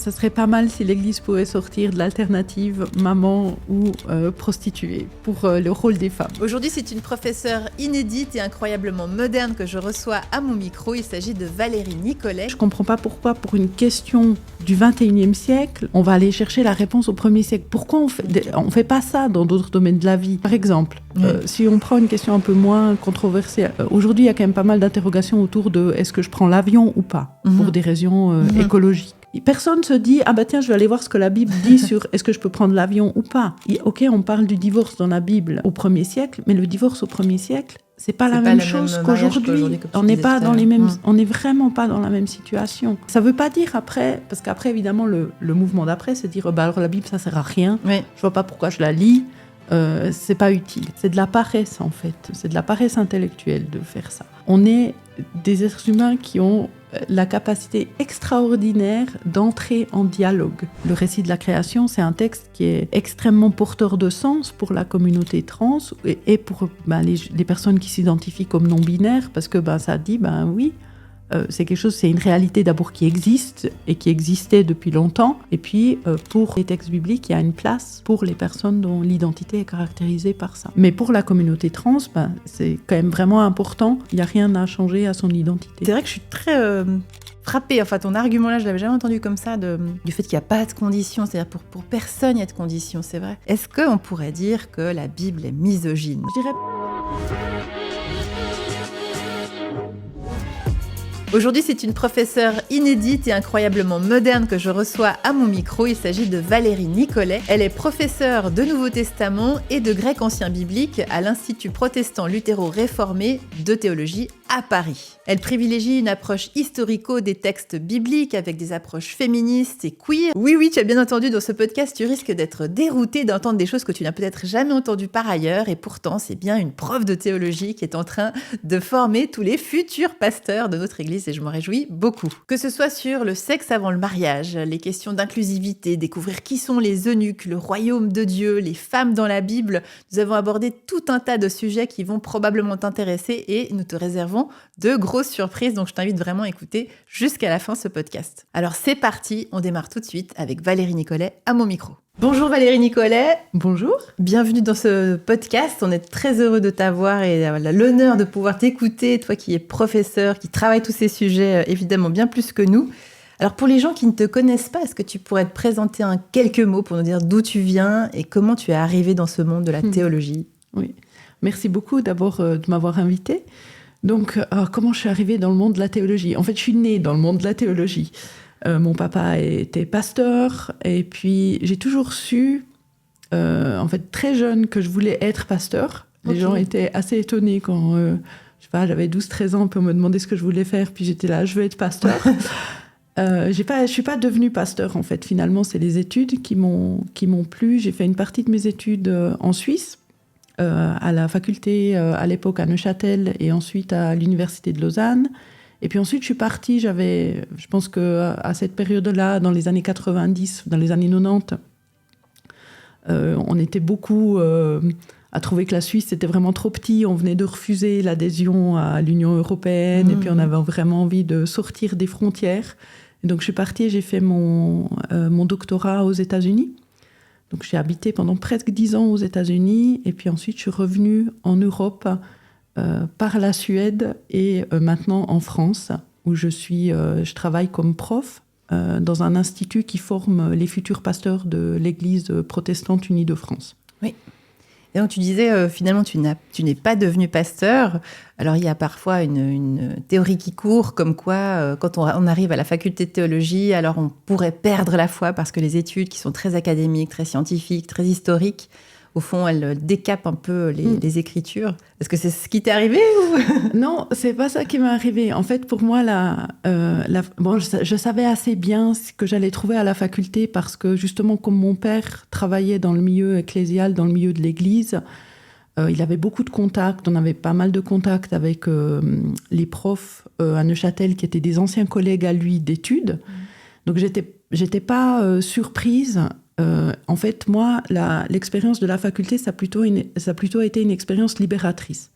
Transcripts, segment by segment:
Ça serait pas mal si l'Église pouvait sortir de l'alternative maman ou prostituée pour le rôle des femmes. Aujourd'hui, c'est une professeure inédite et incroyablement moderne que je reçois à mon micro. Il s'agit de Valérie Nicollet. Je comprends pas pourquoi, pour une question du 21e siècle, on va aller chercher la réponse au 1er siècle. Pourquoi on fait pas ça dans d'autres domaines de la vie? Par exemple, si on prend une question un peu moins controversée, aujourd'hui, il y a quand même pas mal d'interrogations autour de est-ce que je prends l'avion ou pas, pour des raisons écologiques. Personne se dit « Ah bah tiens, je vais aller voir ce que la Bible dit sur est-ce que je peux prendre l'avion ou pas ?» Ok, on parle du divorce dans la Bible au 1er siècle, mais le divorce au 1er siècle, c'est pas la même chose qu'aujourd'hui. On n'est pas dans les mêmes, on n'est vraiment pas dans la même situation. Ça veut pas dire après, parce qu'après évidemment le mouvement d'après, c'est dire bah alors la Bible ça sert à rien. Oui. Je vois pas pourquoi je la lis. C'est pas utile. C'est de la paresse en fait. C'est de la paresse intellectuelle de faire ça. On est des êtres humains qui ont la capacité extraordinaire d'entrer en dialogue. Le récit de la création, c'est un texte qui est extrêmement porteur de sens pour la communauté trans et pour les personnes qui s'identifient comme non-binaires, parce que ça dit, oui, c'est quelque chose, c'est une réalité d'abord qui existe et qui existait depuis longtemps. Et puis, pour les textes bibliques, il y a une place pour les personnes dont l'identité est caractérisée par ça. Mais pour la communauté trans, c'est quand même vraiment important. Il n'y a rien à changer à son identité. C'est vrai que je suis très frappée. Enfin, ton argument là, je l'avais jamais entendu comme ça, du fait qu'il n'y a pas de conditions. C'est-à-dire pour personne, il y a de conditions, c'est vrai. Est-ce qu'on pourrait dire que la Bible est misogyne? Je dirais... Aujourd'hui, c'est une professeure inédite et incroyablement moderne que je reçois à mon micro. Il s'agit de Valérie Nicollet. Elle est professeure de Nouveau Testament et de grec ancien biblique à l'Institut protestant luthéro-réformé de théologie à Paris. Elle privilégie une approche historico des textes bibliques avec des approches féministes et queer. Oui, tu as bien entendu, dans ce podcast, tu risques d'être dérouté d'entendre des choses que tu n'as peut-être jamais entendues par ailleurs. Et pourtant, c'est bien une prof de théologie qui est en train de former tous les futurs pasteurs de notre église. Et je m'en réjouis beaucoup. Que ce soit sur le sexe avant le mariage, les questions d'inclusivité, découvrir qui sont les eunuques, le royaume de Dieu, les femmes dans la Bible, nous avons abordé tout un tas de sujets qui vont probablement t'intéresser et nous te réservons de grosses surprises, donc je t'invite vraiment à écouter jusqu'à la fin ce podcast. Alors c'est parti, on démarre tout de suite avec Valérie Nicollet à mon micro. Bonjour Valérie Nicollet. Bonjour. Bienvenue dans ce podcast. On est très heureux de t'avoir et l'honneur de pouvoir t'écouter, toi qui es professeur, qui travaille tous ces sujets évidemment bien plus que nous. Alors pour les gens qui ne te connaissent pas, est-ce que tu pourrais te présenter en quelques mots pour nous dire d'où tu viens et comment tu es arrivée dans ce monde de la théologie? Oui, merci beaucoup d'abord de m'avoir invitée. Donc, comment je suis arrivée dans le monde de la théologie? En fait, je suis née dans le monde de la théologie. Mon papa était pasteur et puis j'ai toujours su, en fait, très jeune, que je voulais être pasteur. Les gens étaient assez étonnés quand, je sais pas, j'avais 12-13 ans, puis on me demandait ce que je voulais faire, puis j'étais là, je veux être pasteur. Je suis pas devenue pasteur, en fait. Finalement, c'est les études qui m'ont plu. J'ai fait une partie de mes études en Suisse, à la faculté à l'époque à Neuchâtel et ensuite à l'université de Lausanne. Et puis ensuite, je suis partie, je pense qu'à cette période-là, dans les années 90, dans les années 90, on était beaucoup à trouver que la Suisse était vraiment trop petit. On venait de refuser l'adhésion à l'Union européenne et puis on avait vraiment envie de sortir des frontières. Et donc je suis partie et j'ai fait mon doctorat aux États-Unis. Donc j'ai habité pendant presque 10 ans aux États-Unis et puis ensuite je suis revenue en Europe par la Suède et maintenant en France où je travaille comme prof dans un institut qui forme les futurs pasteurs de l'Église protestante unie de France. Oui. Et donc tu disais, finalement, tu n'es pas devenu pasteur. Alors il y a parfois une théorie qui court, comme quoi, quand on arrive à la faculté de théologie, alors on pourrait perdre la foi parce que les études qui sont très académiques, très scientifiques, très historiques, au fond, elles décapent un peu les écritures. Est-ce que c'est ce qui t'est arrivé ou... Non, c'est pas ça qui m'est arrivé. En fait, pour moi, je savais assez bien ce que j'allais trouver à la faculté parce que, justement, comme mon père travaillait dans le milieu ecclésial, dans le milieu de l'Église, il avait beaucoup de contacts. On avait pas mal de contacts avec les profs à Neuchâtel qui étaient des anciens collègues à lui d'études. Donc, j'étais pas surprise. En fait, moi, l'expérience de la faculté, ça a plutôt été une expérience libératrice.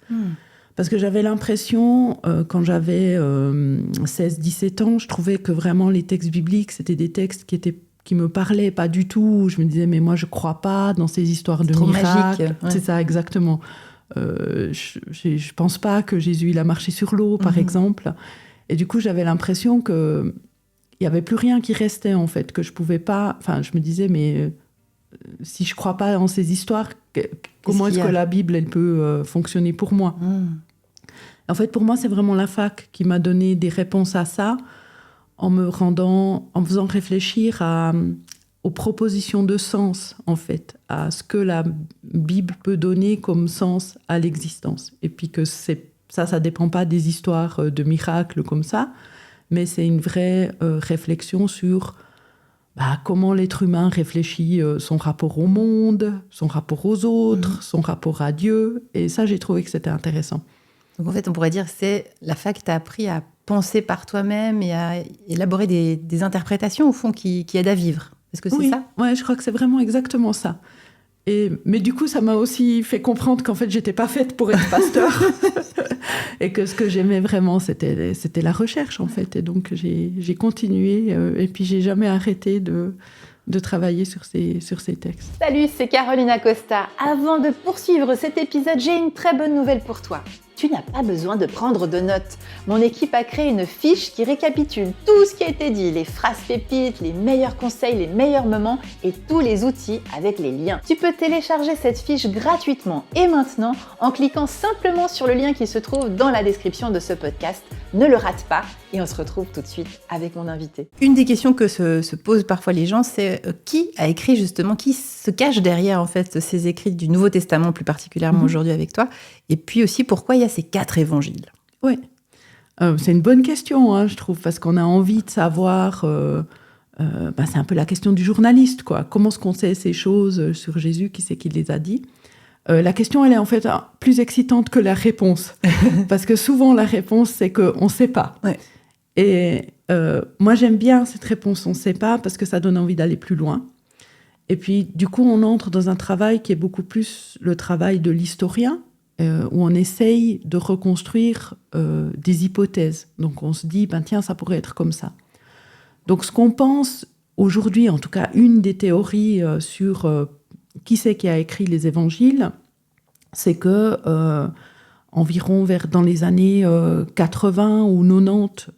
Parce que j'avais l'impression, quand j'avais 16-17 ans, je trouvais que vraiment les textes bibliques, c'était des textes qui me parlaient pas du tout. Je me disais, mais moi, je crois pas dans ces histoires de miracles. Magique, ouais. C'est ça, exactement. Je pense pas que Jésus, il a marché sur l'eau, par exemple. Et du coup, j'avais l'impression que il y avait plus rien qui restait, en fait, que je pouvais pas... Enfin, je me disais, mais si je crois pas en ces histoires, comment est-ce que la Bible, elle peut fonctionner pour moi ? En fait, pour moi, c'est vraiment la fac qui m'a donné des réponses à ça, en me faisant réfléchir aux propositions de sens, en fait, à ce que la Bible peut donner comme sens à l'existence. Et puis que ça dépend pas des histoires de miracles comme ça, mais c'est une vraie réflexion sur comment l'être humain réfléchit son rapport au monde, son rapport aux autres, son rapport à Dieu. Et ça, j'ai trouvé que c'était intéressant. Donc en fait, on pourrait dire que c'est la fac qui t'a appris à penser par toi-même et à élaborer des interprétations, au fond, qui aident à vivre. Est-ce que c'est ça ? Oui, je crois que c'est vraiment exactement ça. Mais du coup, ça m'a aussi fait comprendre qu'en fait, j'étais pas faite pour être pasteur. Et que ce que j'aimais vraiment, c'était la recherche, en fait. Et donc, j'ai continué. Et puis, j'ai jamais arrêté de travailler sur ces textes. Salut, c'est Caroline Acosta. Avant de poursuivre cet épisode, j'ai une très bonne nouvelle pour toi. Tu n'as pas besoin de prendre de notes. Mon équipe a créé une fiche qui récapitule tout ce qui a été dit, les phrases pépites, les meilleurs conseils, les meilleurs moments et tous les outils avec les liens. Tu peux télécharger cette fiche gratuitement et maintenant en cliquant simplement sur le lien qui se trouve dans la description de ce podcast. Ne le rate pas et on se retrouve tout de suite avec mon invité. Une des questions que se posent parfois les gens, c'est qui a écrit justement, qui se cache derrière en fait ces écrits du Nouveau Testament, plus particulièrement aujourd'hui avec toi, et puis aussi pourquoi il y a ces 4 évangiles. Oui, c'est une bonne question, je trouve, parce qu'on a envie de savoir. C'est un peu la question du journaliste, quoi. Comment est-ce qu'on sait ces choses sur Jésus? Qui c'est qui les a dit? La question, elle est en fait plus excitante que la réponse. Parce que souvent, la réponse, c'est qu'on ne sait pas. Ouais. Et moi, j'aime bien cette réponse, on ne sait pas, parce que ça donne envie d'aller plus loin. Et puis, du coup, on entre dans un travail qui est beaucoup plus le travail de l'historien, où on essaye de reconstruire des hypothèses. Donc, on se dit, tiens, ça pourrait être comme ça. Donc, ce qu'on pense aujourd'hui, en tout cas, une des théories sur qui c'est qui a écrit les évangiles, c'est que environ dans les années 80 ou 90,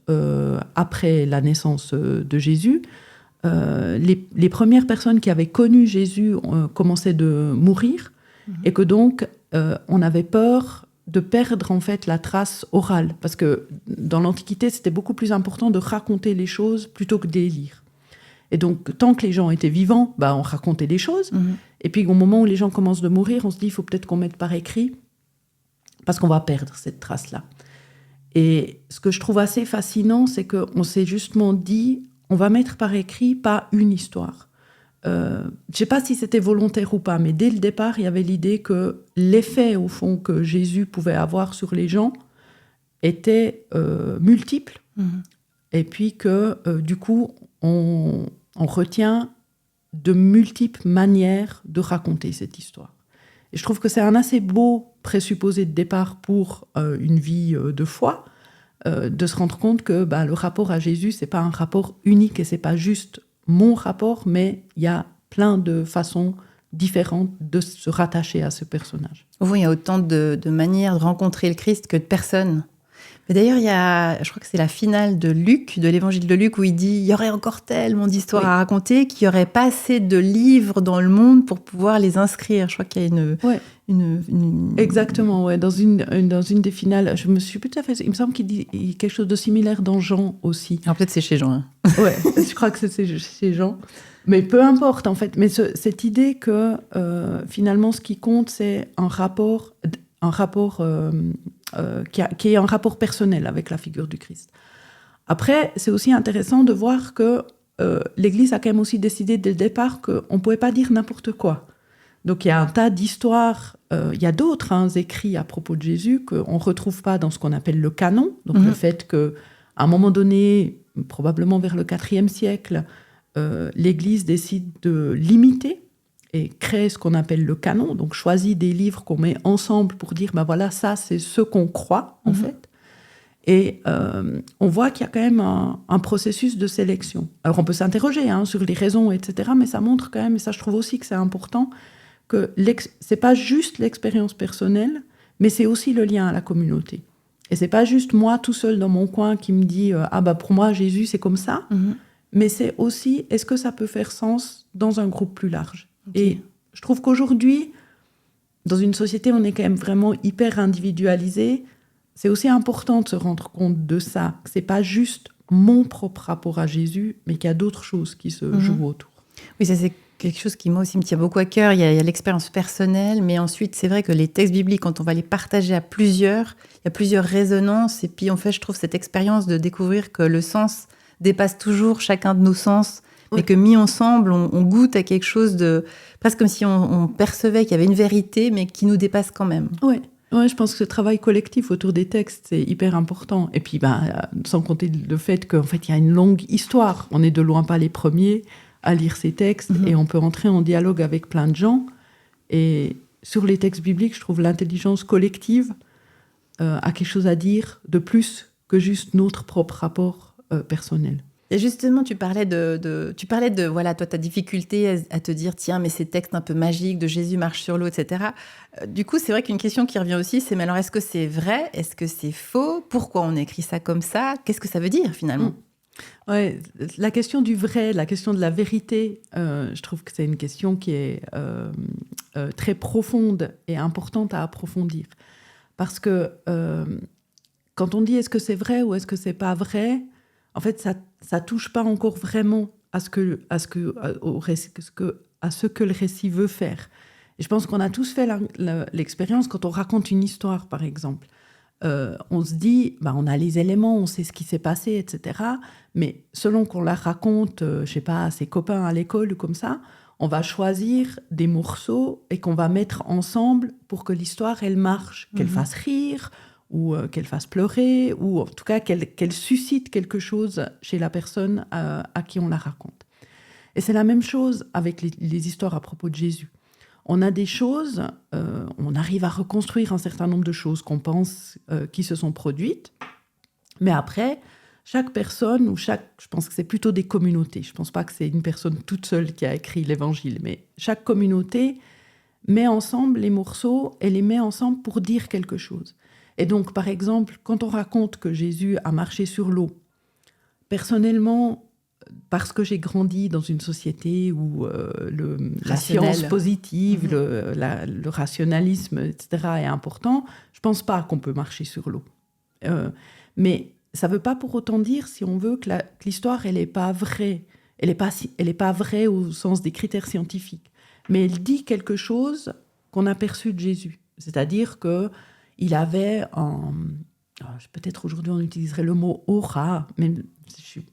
après la naissance de Jésus, les premières personnes qui avaient connu Jésus commençaient de mourir, et que donc on avait peur de perdre en fait la trace orale, parce que dans l'Antiquité, c'était beaucoup plus important de raconter les choses plutôt que de les lire. Et donc, tant que les gens étaient vivants, on racontait des choses. Et puis, au moment où les gens commencent de mourir, on se dit, il faut peut-être qu'on mette par écrit, parce qu'on va perdre cette trace-là. Et ce que je trouve assez fascinant, c'est qu'on s'est justement dit, on va mettre par écrit pas une histoire. Je ne sais pas si c'était volontaire ou pas, mais dès le départ, il y avait l'idée que l'effet, au fond, que Jésus pouvait avoir sur les gens était multiple. Et puis que, du coup, on retient de multiples manières de raconter cette histoire. Et je trouve que c'est un assez beau présupposé de départ pour une vie de foi, de se rendre compte que le rapport à Jésus, c'est pas un rapport unique et c'est pas juste mon rapport, mais il y a plein de façons différentes de se rattacher à ce personnage. Au fond, il y a autant de manières de rencontrer le Christ que de personnes. Mais d'ailleurs, je crois que c'est la finale de Luc, de l'évangile de Luc, où il dit « Il y aurait encore tellement d'histoires à raconter qu'il n'y aurait pas assez de livres dans le monde pour pouvoir les inscrire. » Je crois qu'il y a une... Exactement, ouais. Dans une des finales, je me suis plus tout à fait... Il me semble qu'il dit quelque chose de similaire dans Jean aussi. Alors peut-être c'est chez Jean. Ouais, je crois que c'est chez Jean. Mais peu importe, en fait. Mais cette idée que, finalement, ce qui compte, c'est un rapport qui est un rapport personnel avec la figure du Christ. Après, c'est aussi intéressant de voir que l'Église a quand même aussi décidé dès le départ qu'on ne pouvait pas dire n'importe quoi. Donc il y a un tas d'histoires, il y a d'autres écrits à propos de Jésus qu'on ne retrouve pas dans ce qu'on appelle le canon. Donc le fait qu'à un moment donné, probablement vers le IVe siècle, l'Église décide de limiter et crée ce qu'on appelle le canon, donc choisit des livres qu'on met ensemble pour dire, ben voilà, ça c'est ce qu'on croit en fait. Et on voit qu'il y a quand même un processus de sélection. Alors on peut s'interroger sur les raisons, etc., mais ça montre quand même, et ça je trouve aussi que c'est important, que c'est pas juste l'expérience personnelle, mais c'est aussi le lien à la communauté. Et c'est pas juste moi tout seul dans mon coin qui me dit pour moi Jésus c'est comme ça, mais c'est aussi est-ce que ça peut faire sens dans un groupe plus large. Okay. Et je trouve qu'aujourd'hui, dans une société, on est quand même vraiment hyper individualisé. C'est aussi important de se rendre compte de ça, que c'est pas juste mon propre rapport à Jésus, mais qu'il y a d'autres choses qui se jouent autour. Oui, ça c'est quelque chose qui moi aussi me tient beaucoup à cœur. Il y a l'expérience personnelle, mais ensuite c'est vrai que les textes bibliques, quand on va les partager à plusieurs, il y a plusieurs résonances. Et puis en fait, je trouve cette expérience de découvrir que le sens dépasse toujours chacun de nos sens, mais que mis ensemble, on goûte à quelque chose de presque comme si on percevait qu'il y avait une vérité, mais qui nous dépasse quand même. Oui. Ouais, je pense que ce travail collectif autour des textes, c'est hyper important. Et puis, sans compter le fait qu'en fait, il y a une longue histoire. On n'est de loin pas les premiers à lire ces textes et on peut entrer en dialogue avec plein de gens. Et sur les textes bibliques, je trouve l'intelligence collective a quelque chose à dire de plus que juste notre propre rapport personnel. Et justement, tu parlais de voilà, toi, ta difficulté à te dire, tiens, mais ces textes un peu magiques de Jésus marche sur l'eau, etc. Du coup, c'est vrai qu'une question qui revient aussi, c'est, mais alors, est-ce que c'est vrai? Est-ce que c'est faux? Pourquoi on écrit ça comme ça? Qu'est-ce que ça veut dire, finalement? Ouais, la question du vrai, la question de la vérité, je trouve que c'est une question qui est très profonde et importante à approfondir. Parce que quand on dit est-ce que c'est vrai ou est-ce que c'est pas vrai, en fait, ça touche pas encore vraiment à ce que le récit veut faire. Et je pense qu'on a tous fait l'expérience quand on raconte une histoire, par exemple. On se dit, on a les éléments, on sait ce qui s'est passé, etc. Mais selon qu'on la raconte, je sais pas, à ses copains à l'école ou comme ça, on va choisir des morceaux et qu'on va mettre ensemble pour que l'histoire, elle marche, qu'elle fasse rire, ou qu'elle fasse pleurer, ou en tout cas qu'elle suscite quelque chose chez la personne à qui on la raconte. Et c'est la même chose avec les histoires à propos de Jésus. On a des choses, on arrive à reconstruire un certain nombre de choses qu'on pense qui se sont produites, mais après, chaque personne, je pense que c'est plutôt des communautés, je ne pense pas que c'est une personne toute seule qui a écrit l'Évangile, mais chaque communauté met ensemble les morceaux et les met ensemble pour dire quelque chose. Et donc, par exemple, quand on raconte que Jésus a marché sur l'eau, personnellement, parce que j'ai grandi dans une société où la science positive, le rationalisme, etc. est important, je ne pense pas qu'on peut marcher sur l'eau. Mais ça ne veut pas pour autant dire, si on veut, que l'histoire, elle n'est pas vraie. Elle n'est pas vraie au sens des critères scientifiques. Mais elle dit quelque chose qu'on a perçu de Jésus. C'est-à-dire qu'il avait peut-être aujourd'hui on utiliserait le mot aura, mais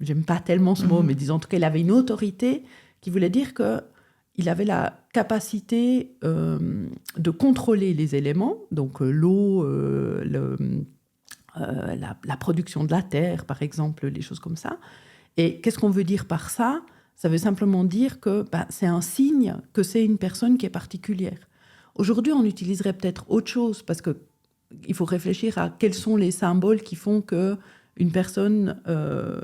j'aime pas tellement ce mot, mais disons en tout cas il avait une autorité qui voulait dire qu'il avait la capacité de contrôler les éléments, donc l'eau, la production de la terre par exemple, les choses comme ça. Et qu'est-ce qu'on veut dire par ça? Ça veut simplement dire que c'est un signe que c'est une personne qui est particulière. Aujourd'hui on utiliserait peut-être autre chose parce que il faut réfléchir à quels sont les symboles qui font qu'une personne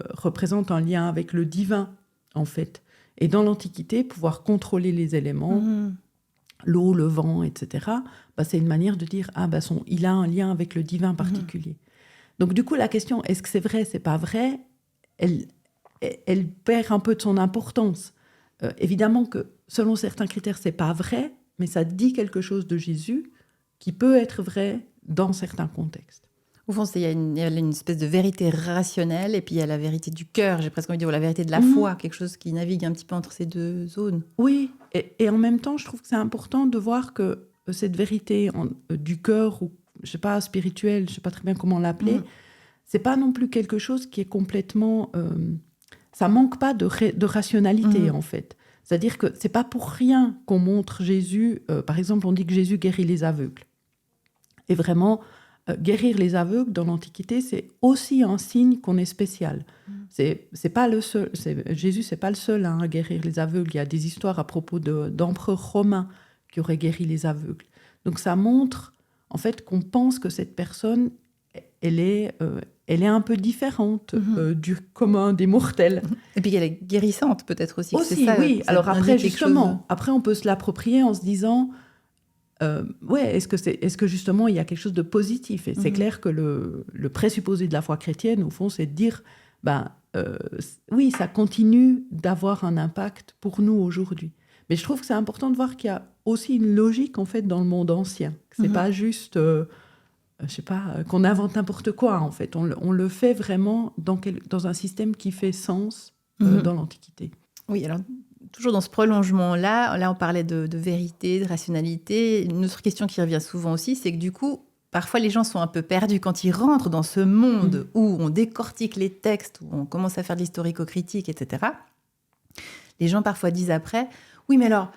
représente un lien avec le divin, en fait. Et dans l'Antiquité, pouvoir contrôler les éléments, l'eau, le vent, etc., c'est une manière de dire il a un lien avec le divin particulier. Donc du coup, la question, est-ce que c'est vrai, c'est pas vrai, elle perd un peu de son importance. Évidemment que, selon certains critères, c'est pas vrai, mais ça dit quelque chose de Jésus qui peut être vrai dans certains contextes. Au fond, il y a une espèce de vérité rationnelle et puis il y a la vérité du cœur, j'ai presque envie de dire, la vérité de la foi, quelque chose qui navigue un petit peu entre ces deux zones. Oui, et en même temps, je trouve que c'est important de voir que cette vérité du cœur, ou je ne sais pas, spirituelle, je ne sais pas très bien comment l'appeler, c'est pas non plus quelque chose qui est complètement... ça manque pas de rationalité, en fait. C'est-à-dire que c'est pas pour rien qu'on montre Jésus... par exemple, on dit que Jésus guérit les aveugles. Et vraiment, guérir les aveugles dans l'Antiquité, c'est aussi un signe qu'on est spécial. C'est pas le seul. Jésus, c'est pas le seul à guérir les aveugles. Il y a des histoires à propos d'empereurs romains qui auraient guéri les aveugles. Donc ça montre en fait qu'on pense que cette personne, elle est un peu différente du commun des mortels. Et puis qu'elle est guérissante peut-être aussi. Aussi, c'est ça, oui. ça Alors après, justement, chose... après on peut se l'approprier en se disant, est-ce que justement il y a quelque chose de positif? Et c'est clair que le présupposé de la foi chrétienne, au fond, c'est de dire, oui, ça continue d'avoir un impact pour nous aujourd'hui. Mais je trouve que c'est important de voir qu'il y a aussi une logique en fait dans le monde ancien. C'est pas juste, je sais pas, qu'on invente n'importe quoi en fait. On le fait vraiment dans un système qui fait sens dans l'Antiquité. Oui, alors toujours dans ce prolongement-là, on parlait de vérité, de rationalité. Une autre question qui revient souvent aussi, c'est que du coup, parfois les gens sont un peu perdus quand ils rentrent dans ce monde où on décortique les textes, où on commence à faire de l'historico-critique, etc. Les gens parfois disent après, oui, mais alors,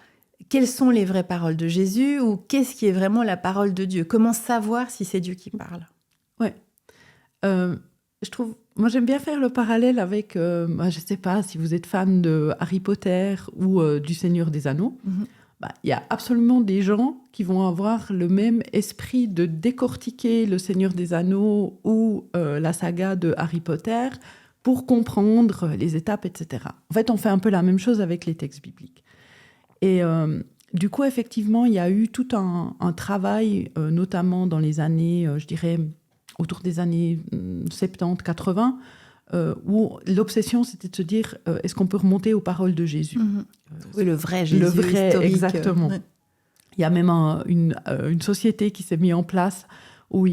quelles sont les vraies paroles de Jésus ou qu'est-ce qui est vraiment la parole de Dieu? Comment savoir si c'est Dieu qui parle? Ouais. Je trouve, moi j'aime bien faire le parallèle avec, je ne sais pas si vous êtes fan de Harry Potter ou du Seigneur des Anneaux. Il y a absolument des gens qui vont avoir le même esprit de décortiquer le Seigneur des Anneaux ou la saga de Harry Potter pour comprendre les étapes, etc. En fait, on fait un peu la même chose avec les textes bibliques. Et du coup, effectivement, il y a eu tout un travail, notamment dans les années, je dirais, autour des années 70-80, où l'obsession, c'était de se dire, est-ce qu'on peut remonter aux paroles de Jésus? Oui, le vrai Jésus, le vrai, historique. Exactement. Ouais. Il y a même une société qui s'est mise en place, où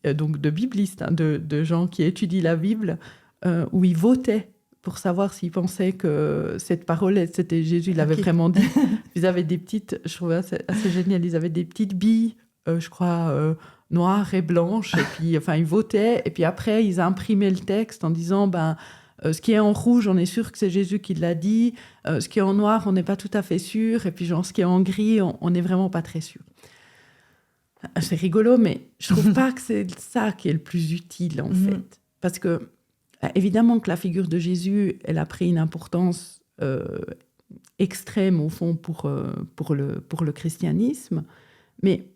donc de biblistes, de gens qui étudient la Bible, où ils votaient pour savoir s'ils pensaient que cette parole, c'était Jésus, il l'avait vraiment dit. Ils avaient des petites, je trouvais assez génial, ils avaient des petites billes, je crois, noires et blanches, et puis ils votaient, et puis après, ils imprimaient le texte en disant, ce qui est en rouge, on est sûr que c'est Jésus qui l'a dit, ce qui est en noir, on n'est pas tout à fait sûr, et puis ce qui est en gris, on n'est vraiment pas très sûr. C'est rigolo, mais je trouve pas que c'est ça qui est le plus utile, en fait. Parce que, évidemment que la figure de Jésus, elle a pris une importance extrême, au fond, pour le christianisme. Mais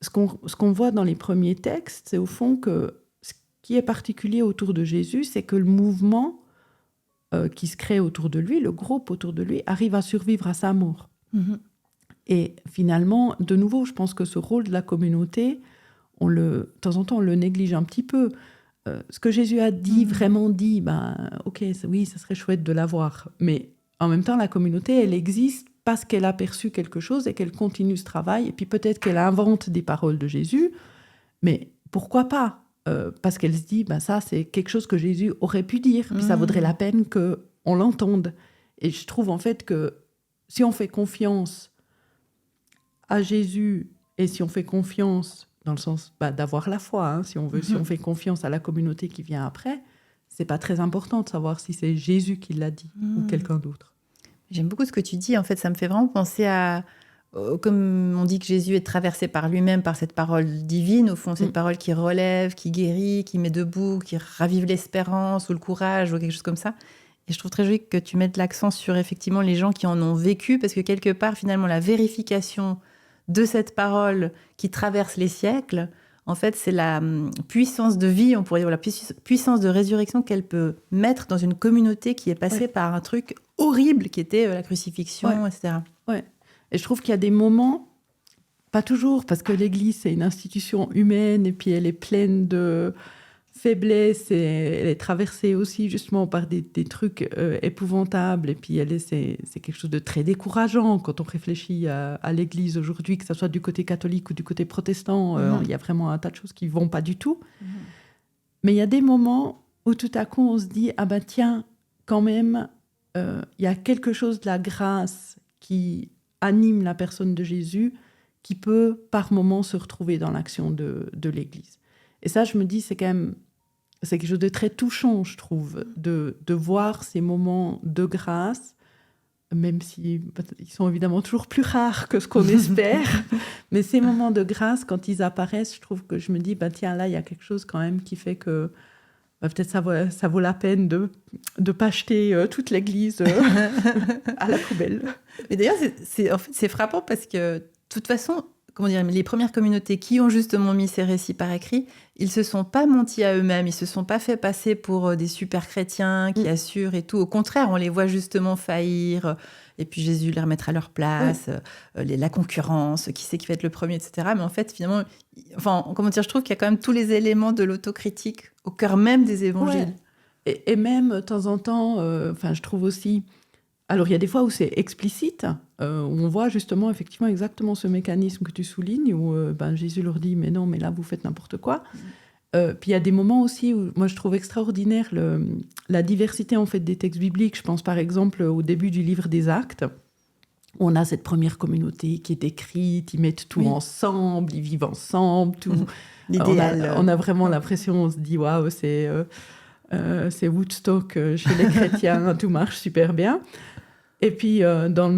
ce qu'on voit dans les premiers textes, c'est au fond que ce qui est particulier autour de Jésus, c'est que le mouvement qui se crée autour de lui, le groupe autour de lui, arrive à survivre à sa mort. Et finalement, de nouveau, je pense que ce rôle de la communauté, de temps en temps, on le néglige un petit peu. Ce que Jésus a dit, vraiment dit, ok, oui, ça serait chouette de l'avoir. Mais en même temps, la communauté, elle existe parce qu'elle a perçu quelque chose et qu'elle continue ce travail. Et puis peut-être qu'elle invente des paroles de Jésus, mais pourquoi pas? Parce qu'elle se dit, ça, c'est quelque chose que Jésus aurait pu dire. Puis ça vaudrait la peine qu'on l'entende. Et je trouve en fait que si on fait confiance à Jésus et si on fait confiance dans le sens d'avoir la foi, si on veut, si on fait confiance à la communauté qui vient après, c'est pas très important de savoir si c'est Jésus qui l'a dit ou quelqu'un d'autre. J'aime beaucoup ce que tu dis. En fait, ça me fait vraiment penser à... Comme on dit que Jésus est traversé par lui-même, par cette parole divine, au fond, cette parole qui relève, qui guérit, qui met debout, qui ravive l'espérance ou le courage ou quelque chose comme ça. Et je trouve très joli que tu mettes l'accent sur effectivement les gens qui en ont vécu, parce que quelque part, finalement, la vérification de cette parole qui traverse les siècles, en fait, c'est la puissance de vie, on pourrait dire, la puissance de résurrection qu'elle peut mettre dans une communauté qui est passée par un truc horrible qui était la crucifixion, etc. Ouais. Et je trouve qu'il y a des moments, pas toujours, parce que l'Église, c'est une institution humaine et puis elle est pleine de faiblesse et elle est traversée aussi justement par des trucs épouvantables et puis c'est quelque chose de très décourageant quand on réfléchit à l'Église aujourd'hui, que ce soit du côté catholique ou du côté protestant, il y a vraiment un tas de choses qui ne vont pas du tout. Mais il y a des moments où tout à coup on se dit, tiens, quand même, il y a quelque chose de la grâce qui anime la personne de Jésus qui peut par moments se retrouver dans l'action de l'Église. Et ça, je me dis, c'est quelque chose de très touchant, je trouve, de voir ces moments de grâce même si ils sont évidemment toujours plus rares que ce qu'on espère. Mais ces moments de grâce, quand ils apparaissent, je trouve que je me dis, tiens, là, il y a quelque chose quand même qui fait que peut-être ça vaut la peine de ne pas jeter toute l'église à la poubelle. Mais d'ailleurs, c'est frappant parce que, de toute façon, comment dire, les premières communautés qui ont justement mis ces récits par écrit, ils se sont pas mentis à eux-mêmes, ils se sont pas fait passer pour des super chrétiens qui assurent et tout. Au contraire, on les voit justement faillir, et puis Jésus les remettre à leur place, la concurrence, qui c'est qui va être le premier, etc. Mais en fait, finalement, comment dire, je trouve qu'il y a quand même tous les éléments de l'autocritique au cœur même des évangiles. Ouais. Et même, de temps en temps, je trouve aussi... Alors, il y a des fois où c'est explicite, où on voit justement effectivement exactement ce mécanisme que tu soulignes, où Jésus leur dit « mais non, mais là, vous faites n'importe quoi ». Puis il y a des moments aussi où moi je trouve extraordinaire la diversité en fait des textes bibliques. Je pense par exemple au début du livre des Actes, où on a cette première communauté qui est décrite, ils mettent tout ensemble, ils vivent ensemble, tout. L'idéal. On a vraiment l'impression, on se dit « waouh, c'est Woodstock chez les chrétiens, tout marche super bien ». Et puis, dans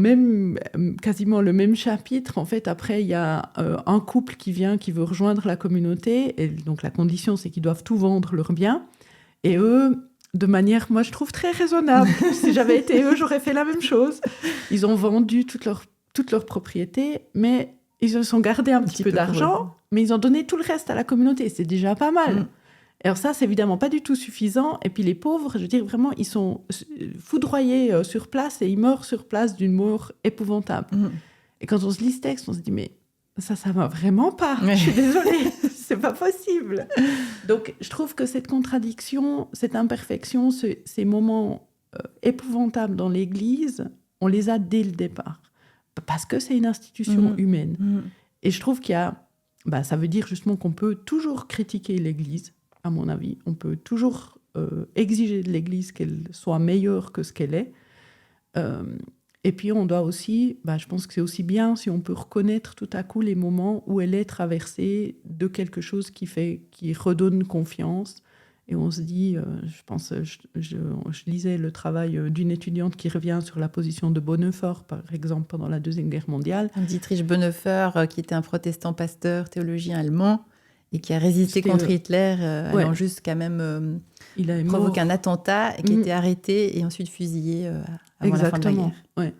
quasiment le même chapitre, en fait, après, il y a un couple qui veut rejoindre la communauté. Et donc, la condition, c'est qu'ils doivent tout vendre leurs biens. Et eux, de manière, moi, je trouve très raisonnable. Si j'avais été eux, j'aurais fait la même chose. Ils ont vendu toutes leurs propriétés, mais ils se sont gardés un petit peu d'argent, mais ils ont donné tout le reste à la communauté. C'est déjà pas mal. Alors ça, c'est évidemment pas du tout suffisant. Et puis les pauvres, je veux dire, vraiment, ils sont foudroyés sur place et ils meurent sur place d'une mort épouvantable. Et quand on se lit ce texte, on se dit, mais ça va vraiment pas. Je suis désolée, c'est pas possible. Donc, je trouve que cette contradiction, cette imperfection, ces moments épouvantables dans l'Église, on les a dès le départ. Parce que c'est une institution humaine. Et je trouve qu'il y a... ça veut dire justement qu'on peut toujours critiquer l'Église. À mon avis, on peut toujours exiger de l'Église qu'elle soit meilleure que ce qu'elle est. Et puis, on doit aussi, je pense que c'est aussi bien si on peut reconnaître tout à coup les moments où elle est traversée de quelque chose qui redonne confiance. Et on se dit, je lisais le travail d'une étudiante qui revient sur la position de Bonhoeffer, par exemple, pendant la Deuxième Guerre mondiale. Dietrich Bonhoeffer, qui était un protestant pasteur, théologien allemand, et qui a résisté contre Hitler, allant jusqu'à même provoquer un attentat, et qui a été arrêté et ensuite fusillé avant la fin de la guerre. Ouais.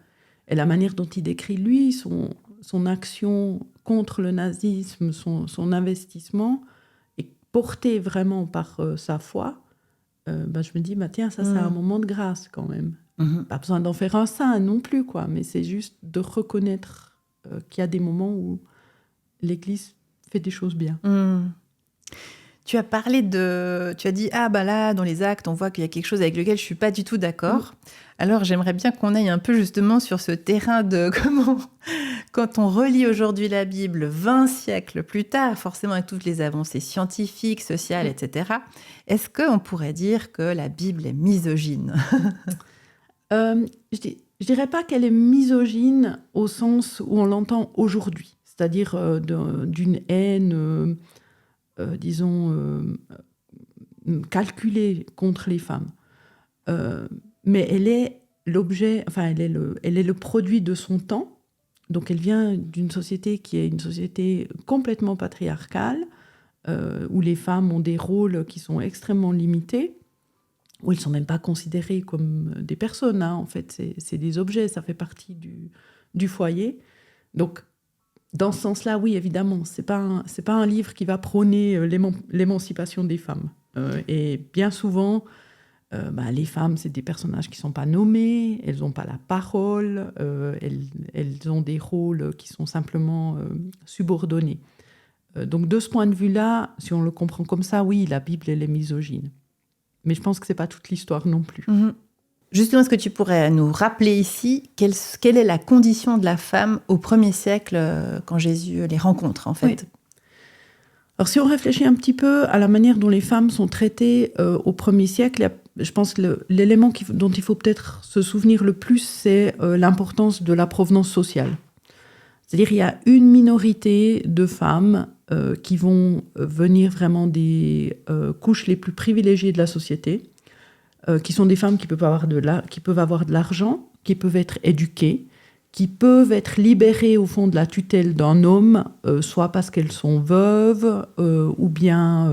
Et la manière dont il décrit, lui, son action contre le nazisme, son investissement, est porté vraiment par sa foi, je me dis, tiens, ça, c'est un moment de grâce quand même. Pas besoin d'en faire un saint non plus, quoi, mais c'est juste de reconnaître qu'il y a des moments où l'Église fait des choses bien. Tu as dit, là, dans les actes, on voit qu'il y a quelque chose avec lequel je ne suis pas du tout d'accord. Alors, j'aimerais bien qu'on aille un peu justement sur ce terrain de comment, quand on relit aujourd'hui la Bible 20 siècles plus tard, forcément avec toutes les avancées scientifiques, sociales, etc., est-ce qu'on pourrait dire que la Bible est misogyne ? Je dirais pas qu'elle est misogyne au sens où on l'entend aujourd'hui. C'est-à-dire d'une haine, calculée contre les femmes. Mais elle est l'objet, elle est le produit de son temps. Donc elle vient d'une société qui est une société complètement patriarcale, où les femmes ont des rôles qui sont extrêmement limités, où elles ne sont même pas considérées comme des personnes. En fait, c'est des objets, ça fait partie du foyer. Donc, dans ce sens-là, oui, évidemment, c'est pas un livre qui va prôner l'émancipation des femmes. Et bien souvent, les femmes, c'est des personnages qui sont pas nommés, elles n'ont pas la parole, elles ont des rôles qui sont simplement subordonnés. Donc, de ce point de vue-là, si on le comprend comme ça, oui, la Bible, elle est misogyne. Mais je pense que c'est pas toute l'histoire non plus. Justement, est-ce que tu pourrais nous rappeler ici quelle est la condition de la femme au 1er siècle quand Jésus les rencontre, en fait ? Oui. Alors, si on réfléchit un petit peu à la manière dont les femmes sont traitées au 1er siècle, je pense que l'élément dont il faut peut-être se souvenir le plus, c'est l'importance de la provenance sociale. C'est-à-dire, il y a une minorité de femmes qui vont venir vraiment des couches les plus privilégiées de la société. qui sont des femmes qui peuvent avoir de l'argent, qui peuvent être éduquées, qui peuvent être libérées au fond de la tutelle d'un homme, soit parce qu'elles sont veuves, ou bien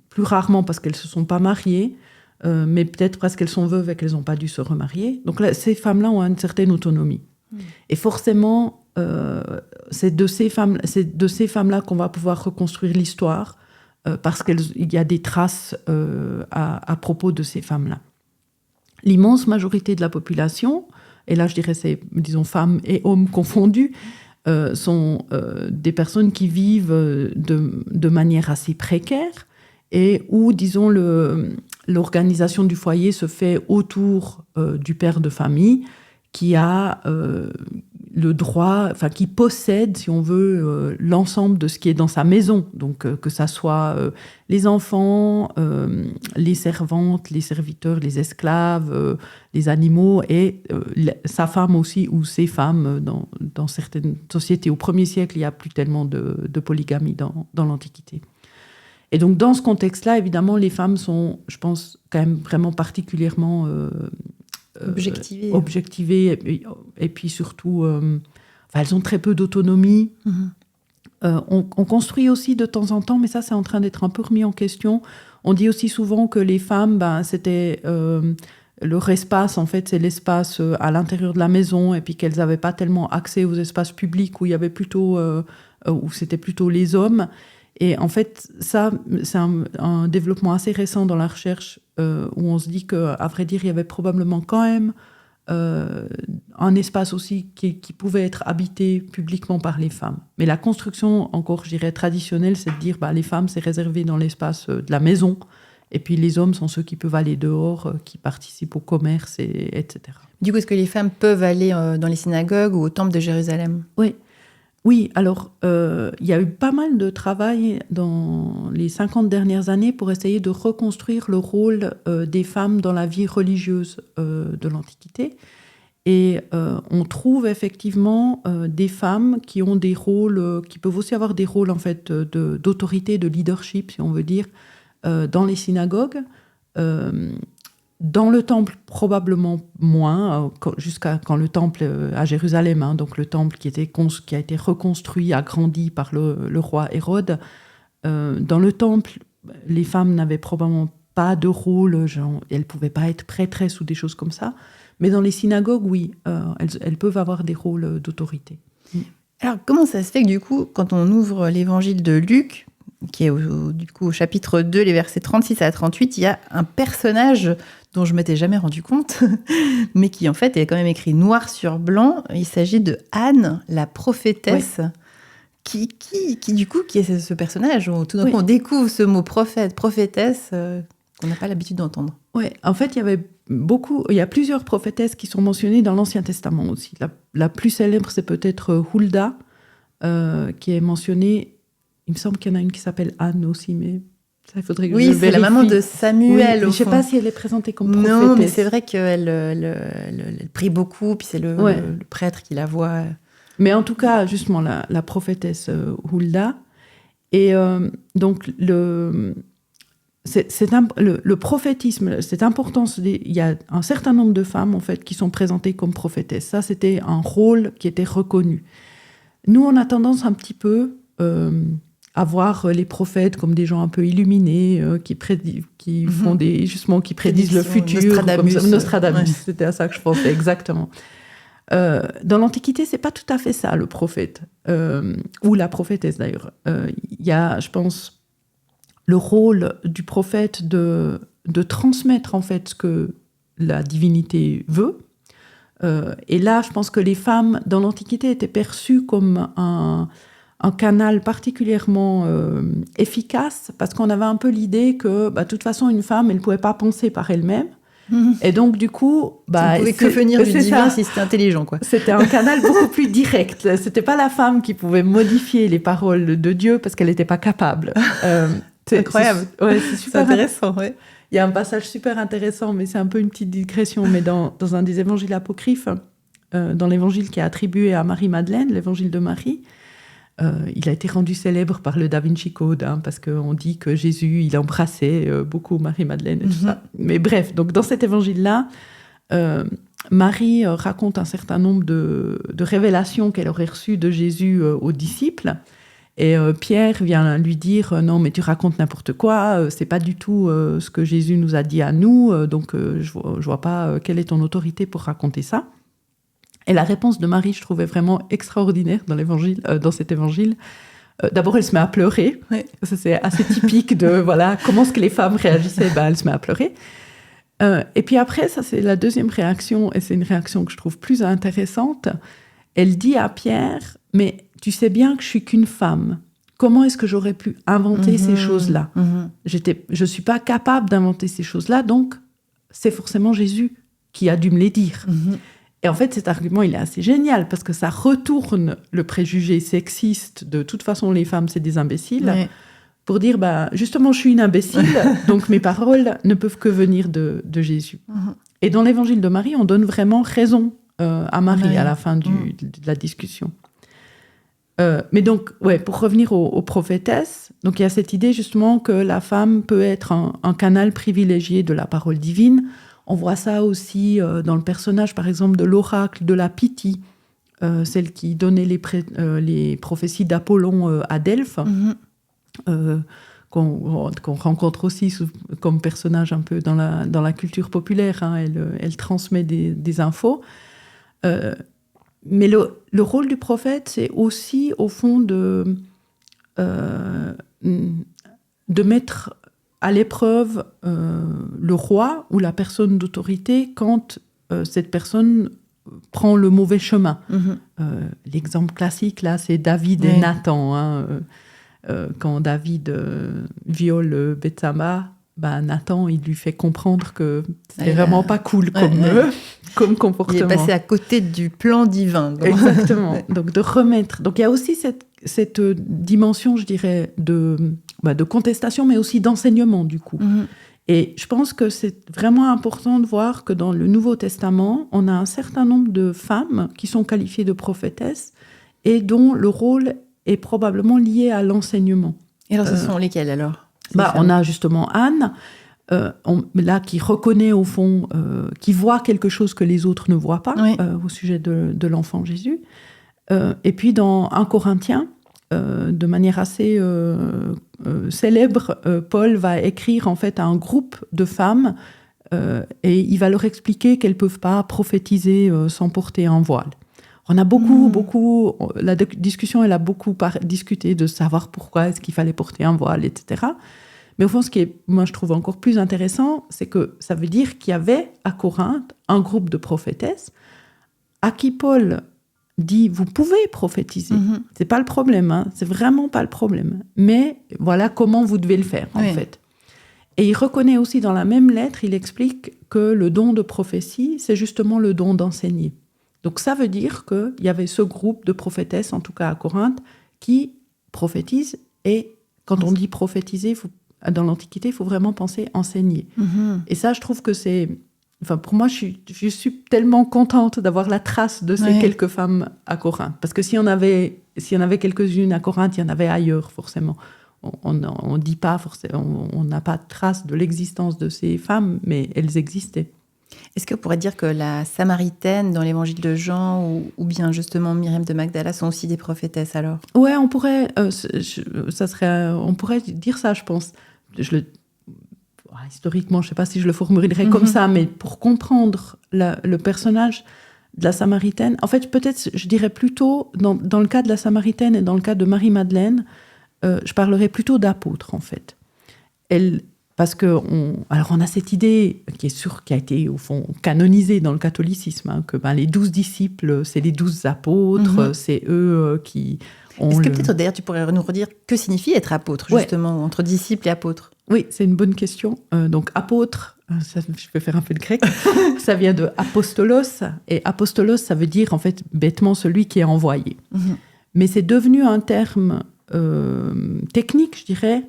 plus rarement parce qu'elles ne se sont pas mariées, mais peut-être parce qu'elles sont veuves et qu'elles n'ont pas dû se remarier. Donc là, ces femmes-là ont une certaine autonomie. Et forcément, c'est de ces femmes-là qu'on va pouvoir reconstruire l'histoire, parce qu'il y a des traces à propos de ces femmes-là. L'immense majorité de la population, et là je dirais c'est, disons, femmes et hommes confondus, sont des personnes qui vivent de manière assez précaire, et où, disons, l'organisation du foyer se fait autour du père de famille, qui a le droit, enfin qui possède, si on veut, l'ensemble de ce qui est dans sa maison. Donc que ça soit les enfants, les servantes, les serviteurs, les esclaves, les animaux, et sa femme aussi, ou ses femmes dans certaines sociétés. Au 1er siècle, il n'y a plus tellement de polygamie dans l'Antiquité. Et donc dans ce contexte-là, évidemment, les femmes sont, je pense, quand même vraiment particulièrement objectivées, et puis surtout, elles ont très peu d'autonomie. On construit aussi de temps en temps, mais ça c'est en train d'être un peu remis en question. On dit aussi souvent que les femmes, c'était leur espace, en fait, c'est l'espace à l'intérieur de la maison, et puis qu'elles n'avaient pas tellement accès aux espaces publics où il y avait plutôt, où c'était plutôt les hommes. Et en fait, ça, c'est un développement assez récent dans la recherche, où on se dit qu'à vrai dire, il y avait probablement quand même un espace aussi qui pouvait être habité publiquement par les femmes. Mais la construction, encore, je dirais, traditionnelle, c'est de dire les femmes, c'est réservé dans l'espace de la maison, et puis les hommes sont ceux qui peuvent aller dehors, qui participent au commerce, etc. Du coup, est-ce que les femmes peuvent aller dans les synagogues ou au temple de Jérusalem ? Oui, alors il y a eu pas mal de travail dans les 50 dernières années pour essayer de reconstruire le rôle des femmes dans la vie religieuse de l'Antiquité. Et on trouve effectivement des femmes qui ont des rôles, qui peuvent aussi avoir des rôles en fait d'autorité, de leadership, si on veut dire, dans les synagogues. Dans le temple, probablement moins, jusqu'à quand le temple à Jérusalem, donc le temple qui a été reconstruit, agrandi par le roi Hérode. Dans le temple, les femmes n'avaient probablement pas de rôle, elles ne pouvaient pas être prêtresses ou des choses comme ça. Mais dans les synagogues, oui, elles peuvent avoir des rôles d'autorité. Alors, comment ça se fait que du coup, quand on ouvre l'évangile de Luc, qui est au chapitre 2, les versets 36 à 38, il y a un personnage dont je ne m'étais jamais rendu compte, mais qui en fait est quand même écrit noir sur blanc. Il s'agit de Anne, la prophétesse, qui du coup, qui est ce personnage où tout d'un coup on découvre ce mot prophète, prophétesse, qu'on n'a pas l'habitude d'entendre. Oui, en fait, il y a plusieurs prophétesses qui sont mentionnées dans l'Ancien Testament aussi. La plus célèbre, c'est peut-être Hulda, qui est mentionnée. Il me semble qu'il y en a une qui s'appelle Anne aussi, mais ça, il faudrait que je vérifie. C'est la maman de Samuel. Je ne sais pas si elle est présentée comme prophétesse. Non, mais c'est vrai qu'elle prie beaucoup, puis c'est le prêtre qui la voit. Mais en tout cas, justement, la prophétesse Hulda. Et donc, le prophétisme, c'est important. Il y a un certain nombre de femmes, en fait, qui sont présentées comme prophétesses. Ça, c'était un rôle qui était reconnu. Nous, on a tendance un petit peu à voir les prophètes comme des gens un peu illuminés, qui prédisent le futur. Nostradamus, c'était à ça que je pensais, exactement. Dans l'Antiquité, c'est pas tout à fait ça, le prophète, ou la prophétesse d'ailleurs. Il y a, je pense, le rôle du prophète de transmettre en fait ce que la divinité veut. Et là, je pense que les femmes dans l'Antiquité étaient perçues comme un canal particulièrement efficace, parce qu'on avait un peu l'idée que, de toute façon, une femme, elle ne pouvait pas penser par elle-même. Et donc, du coup... ça ne pouvait que venir du divin si c'était intelligent, quoi. C'était un canal beaucoup plus direct. Ce n'était pas la femme qui pouvait modifier les paroles de Dieu parce qu'elle n'était pas capable. C'est incroyable. C'est super intéressant, ouais. Il y a un passage super intéressant, mais c'est un peu une petite digression, mais dans un des évangiles apocryphes, dans l'évangile qui est attribué à Marie-Madeleine, l'évangile de Marie, Il a été rendu célèbre par le Da Vinci Code, parce qu'on dit que Jésus, il embrassait beaucoup Marie-Madeleine et tout ça. Mais bref, donc dans cet évangile-là, Marie raconte un certain nombre de révélations qu'elle aurait reçues de Jésus aux disciples. Et Pierre vient lui dire « Non, mais tu racontes n'importe quoi, c'est pas du tout ce que Jésus nous a dit à nous, donc je vois pas quelle est ton autorité pour raconter ça. » Et la réponse de Marie, je trouvais vraiment extraordinaire dans cet évangile. D'abord, elle se met à pleurer. Ouais. Ça, c'est assez typique de comment est-ce que les femmes réagissaient. Elle se met à pleurer. Et puis après, ça c'est la deuxième réaction, et c'est une réaction que je trouve plus intéressante. Elle dit à Pierre « Mais tu sais bien que je suis qu'une femme. Comment est-ce que j'aurais pu inventer ces choses-là ? Je suis pas capable d'inventer ces choses-là, donc c'est forcément Jésus qui a dû me les dire. » Et en fait, cet argument, il est assez génial, parce que ça retourne le préjugé sexiste de toute façon, les femmes, c'est des imbéciles, ouais. Pour dire, justement, je suis une imbécile, donc mes paroles ne peuvent que venir de Jésus. Et dans l'évangile de Marie, on donne vraiment raison à Marie à la fin de la discussion. Mais donc, pour revenir aux prophétesses, donc il y a cette idée justement que la femme peut être un canal privilégié de la parole divine. On voit ça aussi dans le personnage, par exemple, de l'oracle de la Pythie, celle qui donnait les prophéties d'Apollon à Delphes, qu'on rencontre aussi comme personnage un peu dans la culture populaire. Elle transmet des infos. Mais le rôle du prophète, c'est aussi, au fond, de mettre à l'épreuve le roi ou la personne d'autorité quand cette personne prend le mauvais chemin. L'exemple classique, là, c'est David et Nathan. Quand David viole Bethsaba, Nathan, il lui fait comprendre que c'est vraiment pas cool comme comportement. Il est passé à côté du plan divin. Donc. Exactement. Donc, de remettre... Donc, il y a aussi cette dimension, je dirais, de contestation, mais aussi d'enseignement, du coup. Et je pense que c'est vraiment important de voir que dans le Nouveau Testament, on a un certain nombre de femmes qui sont qualifiées de prophétesses et dont le rôle est probablement lié à l'enseignement. Et alors, ce sont lesquelles, alors ? On a justement Anne, là, qui reconnaît au fond, qui voit quelque chose que les autres ne voient pas au sujet de l'enfant Jésus. Et puis dans 1 Corinthiens, de manière assez célèbre, Paul va écrire en fait à un groupe de femmes et il va leur expliquer qu'elles ne peuvent pas prophétiser sans porter un voile. On a beaucoup, la discussion, elle a beaucoup discuté de savoir pourquoi est-ce qu'il fallait porter un voile, etc. Mais au fond, ce qui est, moi, je trouve encore plus intéressant, c'est que ça veut dire qu'il y avait à Corinthe un groupe de prophétesses à qui Paul dit, vous pouvez prophétiser. C'est pas le problème, c'est vraiment pas le problème. Mais voilà comment vous devez le faire, en fait. Et il reconnaît aussi dans la même lettre, il explique que le don de prophétie, c'est justement le don d'enseigner. Donc ça veut dire qu'il y avait ce groupe de prophétesses, en tout cas à Corinthe, qui prophétisent. Et quand on dit prophétiser, dans l'Antiquité, il faut vraiment penser enseigner. Et ça, je trouve que c'est... Enfin, pour moi, je suis tellement contente d'avoir la trace de ces quelques femmes à Corinthe. Parce que s'il y en avait quelques-unes à Corinthe, il y en avait ailleurs, forcément. On ne dit pas forcément, on n'a pas de trace de l'existence de ces femmes, mais elles existaient. Est-ce qu'on pourrait dire que la Samaritaine dans l'évangile de Jean ou bien justement Myriam de Magdala sont aussi des prophétesses alors ? Ouais, on pourrait dire ça, je pense. Historiquement, je ne sais pas si je le formulerais comme ça, mais pour comprendre le personnage de la Samaritaine, en fait, peut-être, je dirais plutôt, dans le cas de la Samaritaine et dans le cas de Marie-Madeleine, je parlerais plutôt d'apôtre, en fait. Parce qu'on a cette idée qui a été, au fond, canonisée dans le catholicisme, que les 12 disciples, c'est les 12 apôtres, c'est eux qui ont... Est-ce que peut-être, d'ailleurs, tu pourrais nous redire que signifie être apôtre, justement, entre disciples et apôtres ? Oui, c'est une bonne question. Donc, apôtre, je vais faire un peu de grec, ça vient de apostolos, et apostolos, ça veut dire, en fait, bêtement, celui qui est envoyé. Mais c'est devenu un terme technique, je dirais,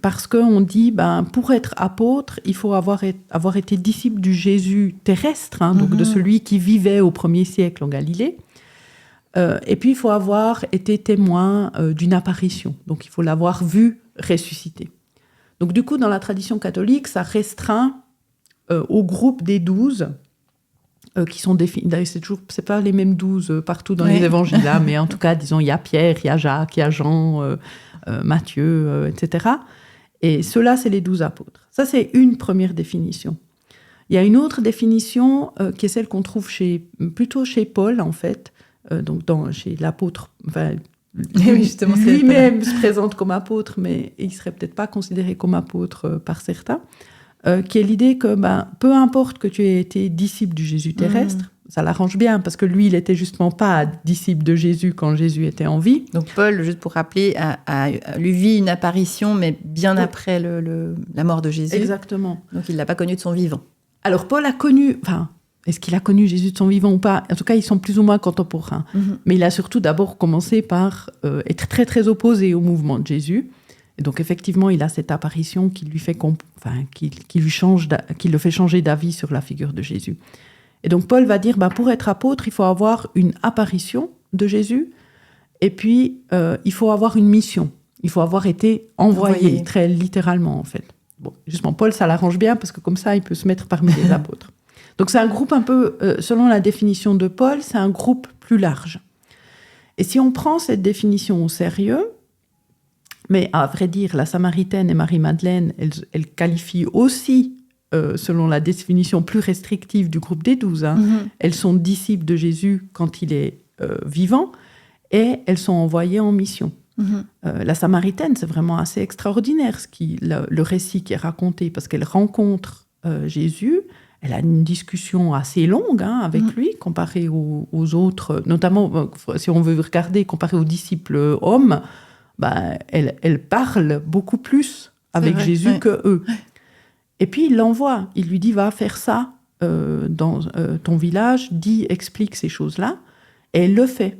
parce qu'on dit, pour être apôtre, il faut avoir été disciple du Jésus terrestre, donc de celui qui vivait au 1er siècle en Galilée. Et puis, il faut avoir été témoin d'une apparition. Donc, il faut l'avoir vu ressusciter. Donc, du coup, dans la tradition catholique, ça restreint au groupe des 12 qui sont définis. D'ailleurs, c'est pas les mêmes 12 partout dans les évangiles, là, mais en tout cas, disons, il y a Pierre, il y a Jacques, il y a Jean, Matthieu, etc. Et ceux-là, c'est les 12 apôtres. Ça, c'est une première définition. Il y a une autre définition qui est celle qu'on trouve plutôt chez Paul, en fait, donc chez l'apôtre. Enfin, lui-même se présente comme apôtre, mais il ne serait peut-être pas considéré comme apôtre par certains, qui est l'idée que peu importe que tu aies été disciple du Jésus terrestre, ça l'arrange bien, parce que lui, il n'était justement pas disciple de Jésus quand Jésus était en vie. Donc Paul, juste pour rappeler, lui vit une apparition, mais bien après la mort de Jésus. Exactement. Donc il ne l'a pas connu de son vivant. Alors Paul a connu... Est-ce qu'il a connu Jésus de son vivant ou pas ? En tout cas, ils sont plus ou moins contemporains. Mais il a surtout d'abord commencé par être très, très opposé au mouvement de Jésus. Et donc, effectivement, il a cette apparition qui lui fait qui le fait changer d'avis sur la figure de Jésus. Et donc, Paul va dire, pour être apôtre, il faut avoir une apparition de Jésus. Et puis, il faut avoir une mission. Il faut avoir été envoyé, très littéralement, en fait. Bon, justement, Paul, ça l'arrange bien, parce que comme ça, il peut se mettre parmi les apôtres. Donc, c'est un groupe un peu, selon la définition de Paul, c'est un groupe plus large. Et si on prend cette définition au sérieux, mais à vrai dire, la Samaritaine et Marie-Madeleine, elles qualifient aussi, selon la définition plus restrictive du groupe des 12, elles sont disciples de Jésus quand il est vivant, et elles sont envoyées en mission. La Samaritaine, c'est vraiment assez extraordinaire, le récit qui est raconté, parce qu'elle rencontre Jésus. Elle a une discussion assez longue avec lui, comparée aux autres, notamment, si on veut regarder, comparée aux disciples hommes, elle parle beaucoup plus avec Jésus que eux. Et puis, il l'envoie. Il lui dit, va faire ça dans ton village, explique ces choses-là. Et elle le fait.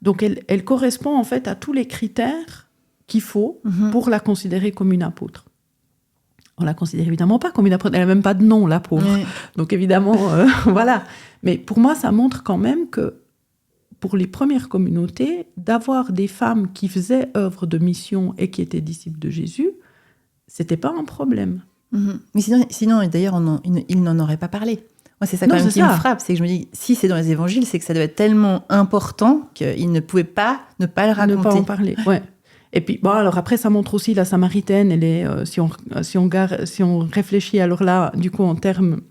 Donc, elle correspond en fait à tous les critères qu'il faut pour la considérer comme une apôtre. On la considère évidemment pas comme une apôtre. Elle n'a même pas de nom, la pauvre. Oui. Donc évidemment, voilà. Mais pour moi, ça montre quand même que pour les premières communautés, d'avoir des femmes qui faisaient œuvre de mission et qui étaient disciples de Jésus, c'était pas un problème. Mais sinon d'ailleurs, il n'en aurait pas parlé. Moi, c'est ça quand même qui me frappe. C'est que je me dis, si c'est dans les évangiles, c'est que ça doit être tellement important qu'il ne pouvait pas ne pas le raconter. Ne pas en parler, ouais. Et puis, alors après, ça montre aussi la Samaritaine. Elle est, si on réfléchit alors là, du coup, en termes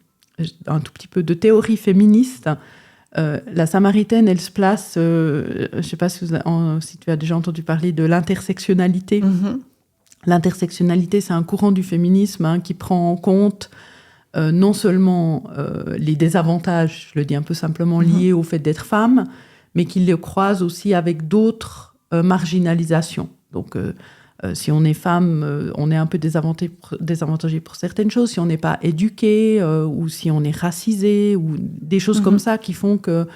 un tout petit peu de théorie féministe, la Samaritaine, elle se place, je ne sais pas si tu as déjà entendu parler de l'intersectionnalité. L'intersectionnalité, c'est un courant du féminisme qui prend en compte non seulement les désavantages, je le dis un peu simplement, liés au fait d'être femme, mais qui le croise aussi avec d'autres marginalisations. Donc, si on est femme, on est un peu désavantagé pour certaines choses. Si on n'est pas éduqué, ou si on est racisé, ou des choses comme ça qui font que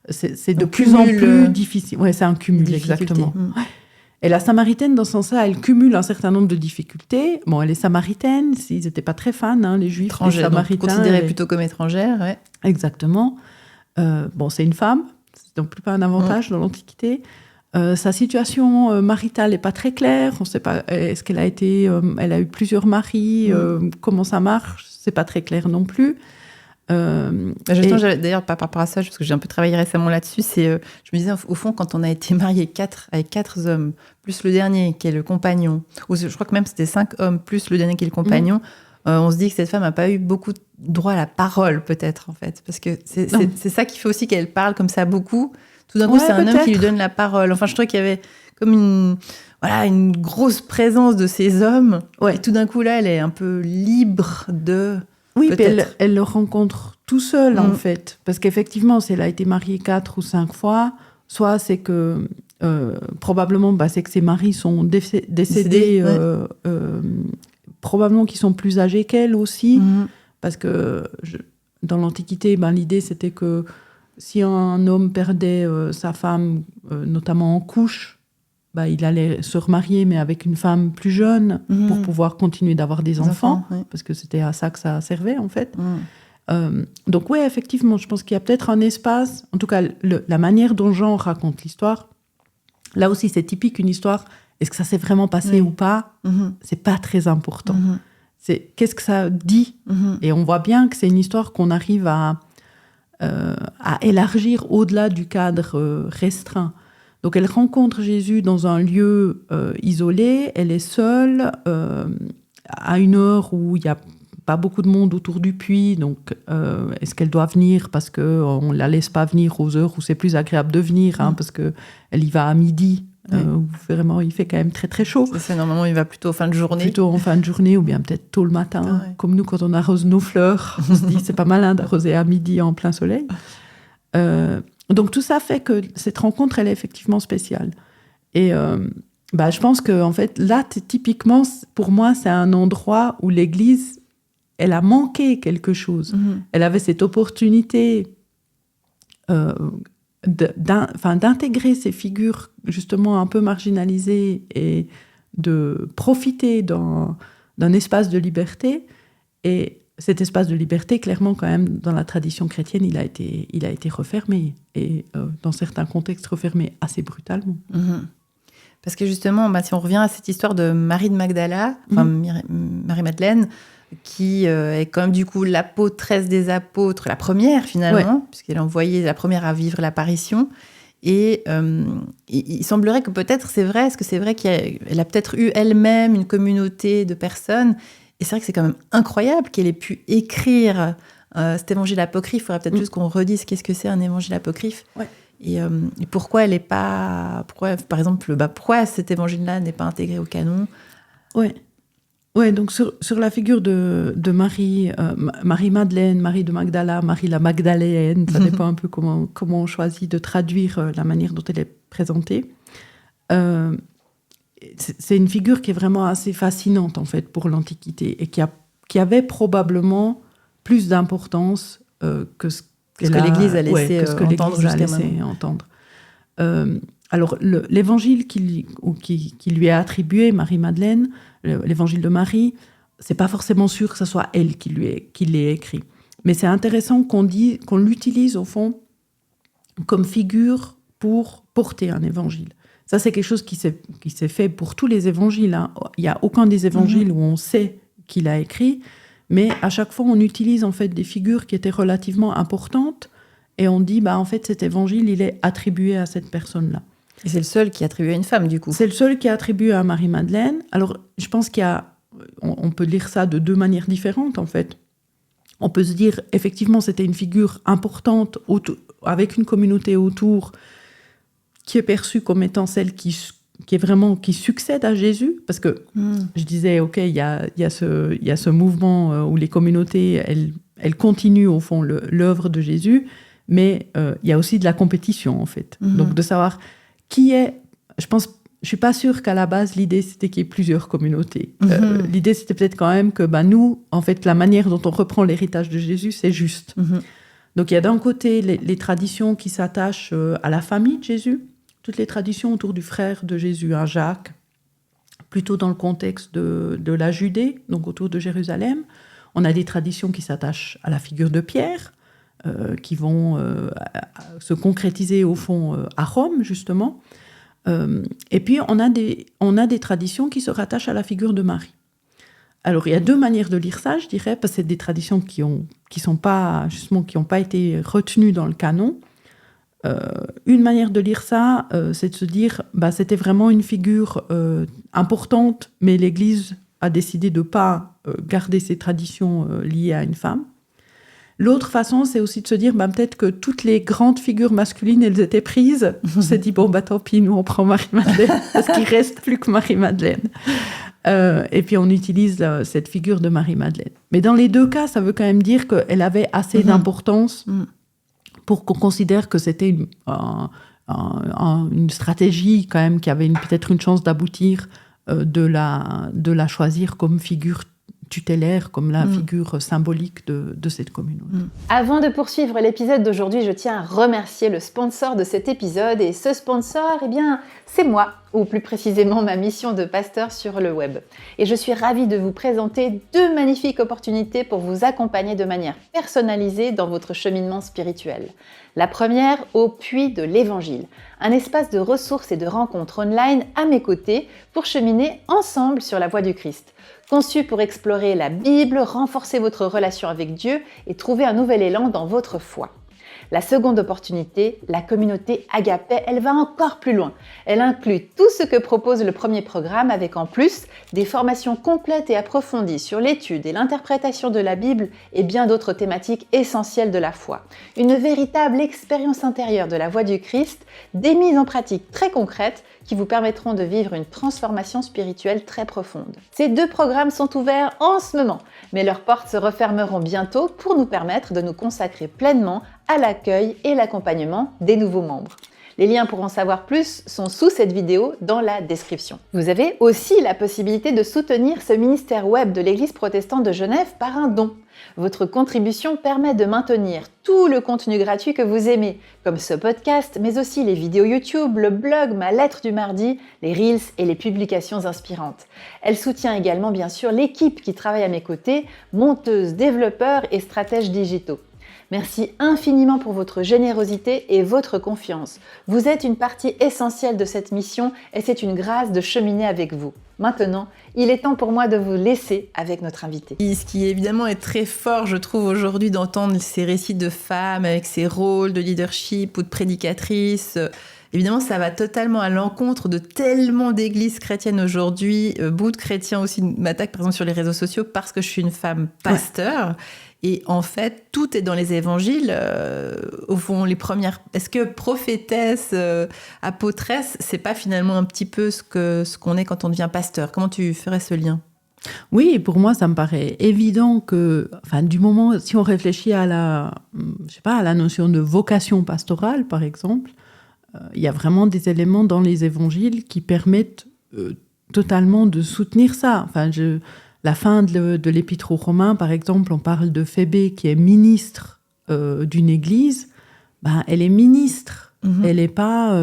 c'est de plus en plus difficile. Oui, c'est un cumul, exactement. Et la Samaritaine, dans ce sens-là, elle cumule un certain nombre de difficultés. Bon, elle est samaritaine, ils n'étaient pas très fans, les Juifs, les Samaritains. Considérés plutôt comme étrangères, ouais. Exactement. C'est une femme, c'est donc plus pas un avantage dans l'Antiquité. Sa situation maritale n'est pas très claire. On ne sait pas, est-ce qu'elle a été... elle a eu plusieurs maris, comment ça marche, c'est pas très clair non plus. D'ailleurs, par rapport à ça, parce que j'ai un peu travaillé récemment là-dessus, je me disais, au fond, quand on a été marié avec 4 hommes, plus le dernier qui est le compagnon, ou je crois que même c'était 5 hommes, plus le dernier qui est le compagnon, on se dit que cette femme n'a pas eu beaucoup droit à la parole, peut-être, en fait. Parce que c'est ça qui fait aussi qu'elle parle comme ça beaucoup. Tout d'un coup, c'est un homme qui lui donne la parole. Enfin, je trouvais qu'il y avait comme une grosse présence de ces hommes. Ouais. Et tout d'un coup, là, elle est un peu libre de... Oui, elle le rencontre tout seul, en fait. Parce qu'effectivement, si elle a été mariée 4 ou 5 fois, soit c'est que... probablement, c'est que ses maris sont décédés. Probablement qu'ils sont plus âgés qu'elle aussi. Parce que dans l'Antiquité, l'idée, c'était que si un homme perdait sa femme, notamment en couche, il allait se remarier, mais avec une femme plus jeune, pour pouvoir continuer d'avoir des enfants, parce que c'était à ça que ça servait, en fait. Donc oui, effectivement, je pense qu'il y a peut-être un espace, en tout cas la manière dont Jean raconte l'histoire, là aussi c'est typique une histoire, est-ce que ça s'est vraiment passé ou pas, c'est pas très important. C'est qu'est-ce que ça dit, et on voit bien que c'est une histoire qu'on arrive à élargir au-delà du cadre restreint. Donc elle rencontre Jésus dans un lieu isolé, elle est seule, à une heure où il n'y a pas beaucoup de monde autour du puits, donc est-ce qu'elle doit venir parce qu'on ne la laisse pas venir aux heures où c'est plus agréable de venir, parce qu'elle y va à midi, où vraiment il fait quand même très très chaud. C'est normalement il va plutôt en fin de journée. Plutôt en fin de journée ou bien peut-être tôt le matin, comme nous quand on arrose nos fleurs, on se dit c'est pas malin d'arroser à midi en plein soleil. Donc tout ça fait que cette rencontre elle est effectivement spéciale. Et je pense que en fait là typiquement pour moi c'est un endroit où l'Église elle a manqué quelque chose. Elle avait cette opportunité d'intégrer ces figures justement un peu marginalisées et de profiter d'un espace de liberté. Et cet espace de liberté, clairement, quand même, dans la tradition chrétienne, il a été refermé. Et dans certains contextes, refermé assez brutalement. Parce que justement, si on revient à cette histoire de Marie de Magdala, Marie-Madeleine, qui est quand même du coup l'apôtresse des apôtres, la première finalement, puisqu'elle est envoyée la première à vivre l'apparition. Et il semblerait que peut-être, c'est vrai, est-ce que c'est vrai qu'elle a peut-être eu elle-même une communauté de personnes. Et c'est vrai que c'est quand même incroyable qu'elle ait pu écrire cet évangile apocryphe. Il faudrait peut-être juste qu'on redise qu'est-ce que c'est un évangile apocryphe. Et pourquoi elle n'est pas... par exemple, pourquoi cet évangile-là n'est pas intégré au canon. Ouais, donc sur la figure de Marie, Marie-Madeleine, Marie de Magdala, Marie la Magdaléenne, ça dépend un peu comment on choisit de traduire la manière dont elle est présentée. C'est une figure qui est vraiment assez fascinante, en fait, pour l'Antiquité, et qui avait probablement plus d'importance que ce que l'Église a laissé entendre. Alors, l'évangile qui lui est attribué, Marie-Madeleine, l'évangile de Marie, c'est pas forcément sûr que ce soit elle qui l'ait écrit. Mais c'est intéressant qu'on l'utilise, au fond, comme figure pour porter un évangile. Ça, c'est quelque chose qui s'est fait pour tous les évangiles. Il n'y a aucun des évangiles où on sait qu'il a écrit, mais à chaque fois, on utilise en fait des figures qui étaient relativement importantes, et on dit, en fait, cet évangile, il est attribué à cette personne-là. Et c'est le seul qui est attribué à une femme, du coup. C'est le seul qui est attribué à Marie-Madeleine. Alors, je pense on peut lire ça de deux manières différentes, en fait. On peut se dire, effectivement, c'était une figure importante, avec une communauté autour, qui est perçue comme étant celle qui succède à Jésus. Parce que, je disais, OK, il y a ce mouvement où les communautés, elles continuent, au fond, l'œuvre de Jésus, mais il y a aussi de la compétition, en fait. Donc, de savoir... qui est, je suis pas sûre qu'à la base, l'idée, c'était qu'il y ait plusieurs communautés. L'idée, c'était peut-être quand même que nous, en fait, la manière dont on reprend l'héritage de Jésus, c'est juste. Donc, il y a d'un côté les traditions qui s'attachent à la famille de Jésus, toutes les traditions autour du frère de Jésus, Jacques, plutôt dans le contexte de la Judée, donc autour de Jérusalem. On a des traditions qui s'attachent à la figure de Pierre, qui vont se concrétiser au fond à Rome, justement. Et puis, on a des traditions qui se rattachent à la figure de Marie. Alors, il y a deux manières de lire ça, je dirais, parce que c'est des traditions qui n'ont pas été retenues dans le canon. Une manière de lire ça, c'est de se dire, c'était vraiment une figure importante, mais l'Église a décidé de ne pas garder ces traditions liées à une femme. L'autre façon, c'est aussi de se dire, peut-être que toutes les grandes figures masculines, elles étaient prises. On s'est dit, tant pis, nous, on prend Marie-Madeleine, parce qu'il ne reste plus que Marie-Madeleine. Et puis, on utilise cette figure de Marie-Madeleine. Mais dans les deux cas, ça veut quand même dire qu'elle avait assez d'importance pour qu'on considère que c'était une stratégie, quand même, qui avait peut-être une chance d'aboutir, de la choisir comme figure tutélaire, comme la figure symbolique de cette communauté. Avant de poursuivre l'épisode d'aujourd'hui, je tiens à remercier le sponsor de cet épisode. Et ce sponsor, eh bien, c'est moi, ou plus précisément ma mission de pasteur sur le web. Et je suis ravie de vous présenter 2 magnifiques opportunités pour vous accompagner de manière personnalisée dans votre cheminement spirituel. La première, au Puits de l'Évangile, un espace de ressources et de rencontres online à mes côtés pour cheminer ensemble sur la voie du Christ. Conçu pour explorer la Bible, renforcer votre relation avec Dieu et trouver un nouvel élan dans votre foi. La seconde opportunité, la communauté Agapé, elle va encore plus loin. Elle inclut tout ce que propose le premier programme avec en plus des formations complètes et approfondies sur l'étude et l'interprétation de la Bible et bien d'autres thématiques essentielles de la foi. Une véritable expérience intérieure de la voie du Christ, des mises en pratique très concrètes qui vous permettront de vivre une transformation spirituelle très profonde. Ces 2 programmes sont ouverts en ce moment, mais leurs portes se refermeront bientôt pour nous permettre de nous consacrer pleinement à l'accueil et l'accompagnement des nouveaux membres. Les liens pour en savoir plus sont sous cette vidéo dans la description. Vous avez aussi la possibilité de soutenir ce ministère web de l'Église protestante de Genève par un don. Votre contribution permet de maintenir tout le contenu gratuit que vous aimez, comme ce podcast, mais aussi les vidéos YouTube, le blog, ma lettre du mardi, les Reels et les publications inspirantes. Elle soutient également bien sûr l'équipe qui travaille à mes côtés, monteuses, développeurs et stratèges digitaux. Merci infiniment pour votre générosité et votre confiance. Vous êtes une partie essentielle de cette mission et c'est une grâce de cheminer avec vous. Maintenant, il est temps pour moi de vous laisser avec notre invité. Ce qui évidemment est très fort, je trouve, aujourd'hui d'entendre ces récits de femmes avec ces rôles de leadership ou de prédicatrices. Évidemment, ça va totalement à l'encontre de tellement d'églises chrétiennes aujourd'hui. Beaucoup de chrétiens aussi m'attaquent, par exemple, sur les réseaux sociaux parce que je suis une femme pasteur. Ouais. Et en fait, tout est dans les évangiles. Au fond, les premières... Est-ce que prophétesse, apôtresse, c'est pas finalement un petit peu ce qu'on est quand on devient pasteur? Comment tu ferais ce lien? Oui, pour moi, ça me paraît évident que, enfin, du moment, si on réfléchit à la notion de vocation pastorale, par exemple, il y a vraiment des éléments dans les évangiles qui permettent totalement de soutenir ça. Enfin, la fin de l'Épître aux Romains, par exemple, on parle de Phébé qui est ministre d'une église. Ben, elle est ministre, elle n'est pas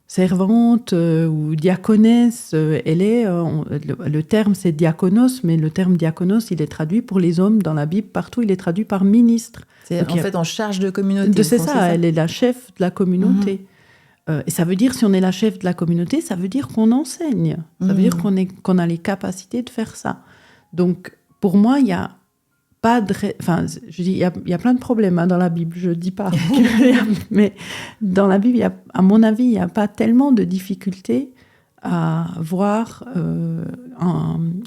servante ou diaconesse. Elle est, le terme c'est diakonos, mais le terme diakonos, il est traduit pour les hommes dans la Bible, partout il est traduit par ministre. C'est donc, en fait en charge de communauté. C'est ça, elle est la chef de la communauté. Et ça veut dire, si on est la chef de la communauté, ça veut dire qu'on enseigne. Ça veut dire qu'on a les capacités de faire ça. Donc, pour moi, il n'y a pas de... Enfin, je dis, il y a plein de problèmes dans la Bible, je ne dis pas. Mais dans la Bible, à mon avis, il n'y a pas tellement de difficultés à voir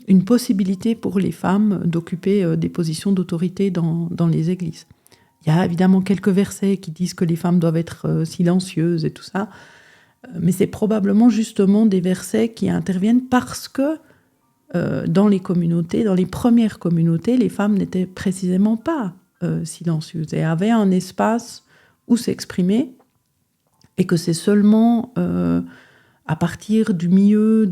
une possibilité pour les femmes d'occuper des positions d'autorité dans les églises. Il y a évidemment quelques versets qui disent que les femmes doivent être silencieuses et tout ça, mais c'est probablement justement des versets qui interviennent parce que dans les communautés, dans les premières communautés, les femmes n'étaient précisément pas silencieuses et avaient un espace où s'exprimer, et que c'est seulement à partir du milieu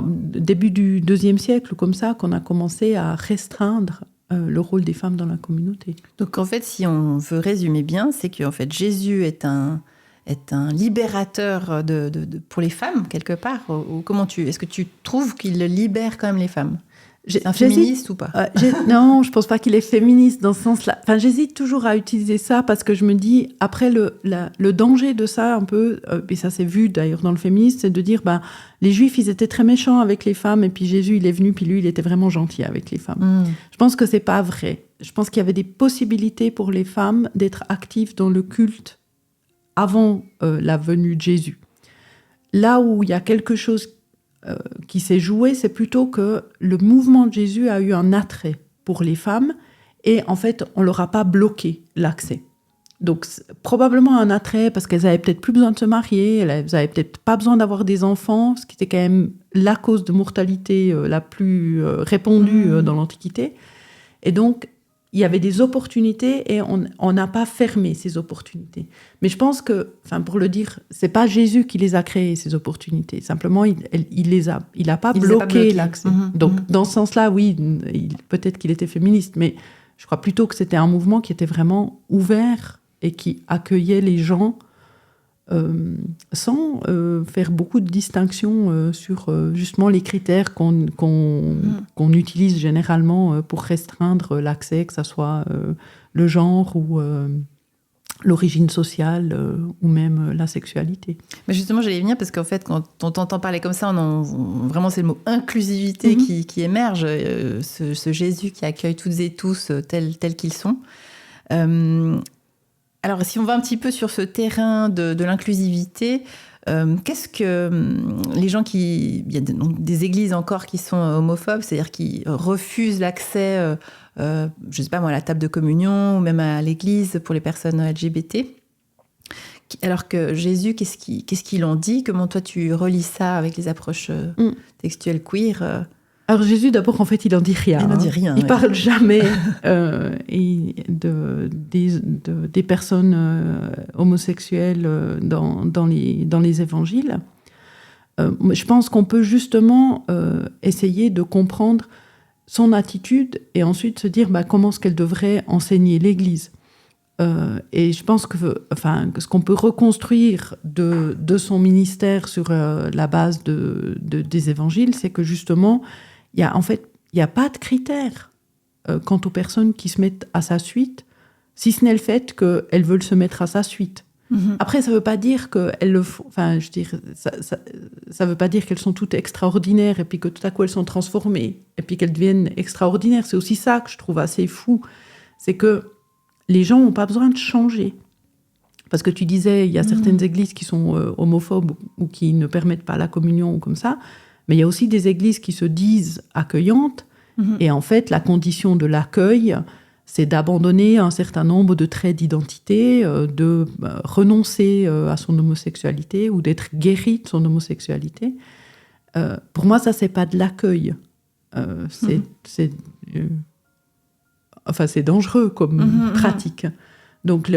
début du IIe siècle, comme ça, qu'on a commencé à restreindre le rôle des femmes dans la communauté. Donc en fait, si on veut résumer bien, c'est qu'en fait Jésus est un libérateur pour les femmes, quelque part. Ou est-ce que tu trouves qu'il libère quand même les femmes? C'est un féministe ou pas? Non, je pense pas qu'il est féministe dans ce sens-là. Enfin, j'hésite toujours à utiliser ça parce que je me dis, après, le danger de ça, un peu, et ça s'est vu d'ailleurs dans le féminisme, c'est de dire, les Juifs, ils étaient très méchants avec les femmes, et puis Jésus, il est venu, puis lui, il était vraiment gentil avec les femmes. Je pense que c'est pas vrai. Je pense qu'il y avait des possibilités pour les femmes d'être actives dans le culte avant la venue de Jésus. Là où il y a quelque chose qui s'est joué, c'est plutôt que le mouvement de Jésus a eu un attrait pour les femmes, et en fait, on leur a pas bloqué l'accès. Donc, probablement un attrait parce qu'elles avaient peut-être plus besoin de se marier, elles avaient peut-être pas besoin d'avoir des enfants, ce qui était quand même la cause de mortalité la plus répandue dans l'Antiquité. Et donc, il y avait des opportunités et on n'a pas fermé ces opportunités. Mais je pense que, pour le dire, c'est pas Jésus qui les a créées, ces opportunités. Simplement, il a pas bloqué l'accès. Donc, dans ce sens-là, oui, peut-être qu'il était féministe, mais je crois plutôt que c'était un mouvement qui était vraiment ouvert et qui accueillait les gens sans faire beaucoup de distinctions sur justement les critères qu'on utilise généralement pour restreindre l'accès, que ce soit le genre ou l'origine sociale ou même la sexualité. Mais justement, j'allais y venir parce qu'en fait, quand on t'entend parler comme ça, vraiment c'est le mot inclusivité qui émerge, ce Jésus qui accueille toutes et tous tels qu'ils sont. Alors, si on va un petit peu sur ce terrain de l'inclusivité, qu'est-ce que les gens il y a des églises encore qui sont homophobes, c'est-à-dire qui refusent l'accès, je ne sais pas moi, à la table de communion ou même à l'église pour les personnes LGBT. Alors que Jésus, qu'est-ce qu'il en dit? Comment toi tu relis ça avec les approches textuelles queer? Alors Jésus, d'abord, en fait, il n'en dit rien. Il n'en dit rien. Il parle jamais des personnes homosexuelles dans les évangiles. Je pense qu'on peut justement essayer de comprendre son attitude et ensuite se dire comment est-ce qu'elle devrait enseigner l'Église. Et je pense que ce qu'on peut reconstruire de son ministère sur la base des évangiles, c'est que justement, il n'y a pas de critères quant aux personnes qui se mettent à sa suite, si ce n'est le fait qu'elles veulent se mettre à sa suite. Après, ça ne veut pas dire qu'elles le font. Ça veut pas dire qu'elles sont toutes extraordinaires et puis que tout à coup elles sont transformées et puis qu'elles deviennent extraordinaires. C'est aussi ça que je trouve assez fou, c'est que les gens n'ont pas besoin de changer. Parce que tu disais, il y a certaines églises qui sont homophobes ou qui ne permettent pas la communion ou comme ça. Mais il y a aussi des églises qui se disent accueillantes. Et en fait, la condition de l'accueil, c'est d'abandonner un certain nombre de traits d'identité, de renoncer à son homosexualité ou d'être guéri de son homosexualité. Pour moi, ça, c'est pas de l'accueil. C'est dangereux comme pratique. Donc,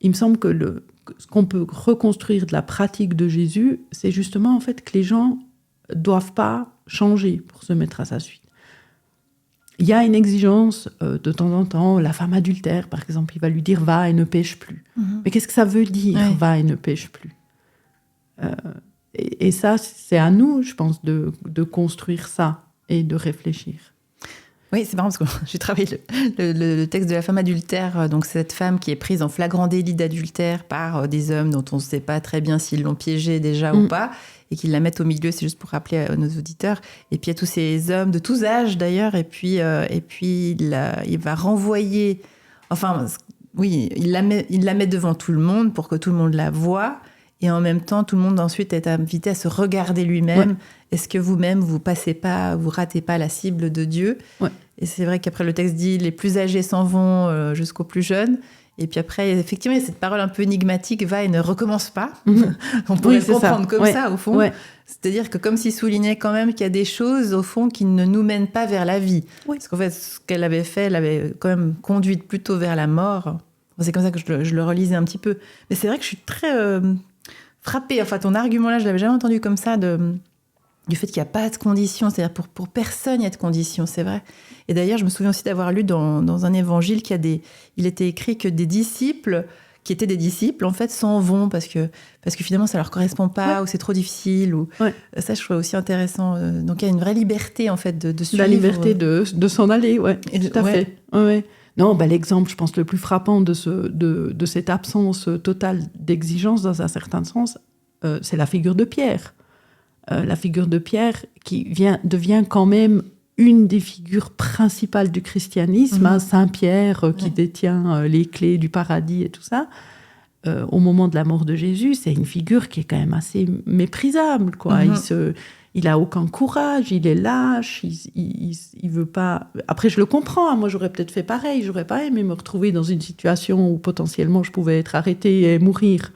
il me semble que ce qu'on peut reconstruire de la pratique de Jésus, c'est justement en fait que les gens doivent pas changer pour se mettre à sa suite. Il y a une exigence de temps en temps, la femme adultère, par exemple, il va lui dire « va et ne pêche plus ». Mais qu'est-ce que ça veut dire « va et ne pêche plus » et ça, c'est à nous, je pense, de construire ça et de réfléchir. Oui, c'est marrant parce que j'ai travaillé le texte de la femme adultère, donc cette femme qui est prise en flagrant délit d'adultère par des hommes dont on ne sait pas très bien s'ils l'ont piégée déjà ou pas, et qu'ils la mettent au milieu, c'est juste pour rappeler à nos auditeurs. Et puis il y a tous ces hommes de tous âges d'ailleurs, et puis il va renvoyer, il la met devant tout le monde pour que tout le monde la voie, et en même temps tout le monde ensuite est invité à se regarder lui-même. Est-ce que vous-même vous ratez pas la cible de Dieu? Et c'est vrai qu'après le texte dit les plus âgés s'en vont jusqu'aux plus jeunes. Et puis après, effectivement, il y a cette parole un peu énigmatique, va et ne recommence pas. On pourrait le comprendre comme ça, au fond. C'est-à-dire que comme s'il soulignait quand même qu'il y a des choses, au fond, qui ne nous mènent pas vers la vie. Parce qu'en fait, ce qu'elle avait fait, elle avait quand même conduite plutôt vers la mort. C'est comme ça que je le relisais un petit peu. Mais c'est vrai que je suis très frappée. Enfin, ton argument-là, je l'avais jamais entendu comme ça, du fait qu'il n'y a pas de conditions. C'est-à-dire pour personne, il y a de conditions, c'est vrai. Et d'ailleurs, je me souviens aussi d'avoir lu dans un évangile il était écrit que des disciples, qui étaient des disciples, en fait, s'en vont parce que finalement, ça ne leur correspond pas ou c'est trop difficile. Ça, je trouvais aussi intéressant. Donc, il y a une vraie liberté, en fait, de suivre. La liberté de s'en aller, tout à fait. Non, l'exemple, je pense, le plus frappant de cette absence totale d'exigence, dans un certain sens, c'est la figure de Pierre. La figure de Pierre qui devient quand même une des figures principales du christianisme, Saint Pierre qui détient les clés du paradis et tout ça, au moment de la mort de Jésus, c'est une figure qui est quand même assez méprisable, quoi. Il a aucun courage, il est lâche, il veut pas... Après, je le comprends, moi j'aurais peut-être fait pareil, j'aurais pas aimé me retrouver dans une situation où potentiellement je pouvais être arrêtée et mourir.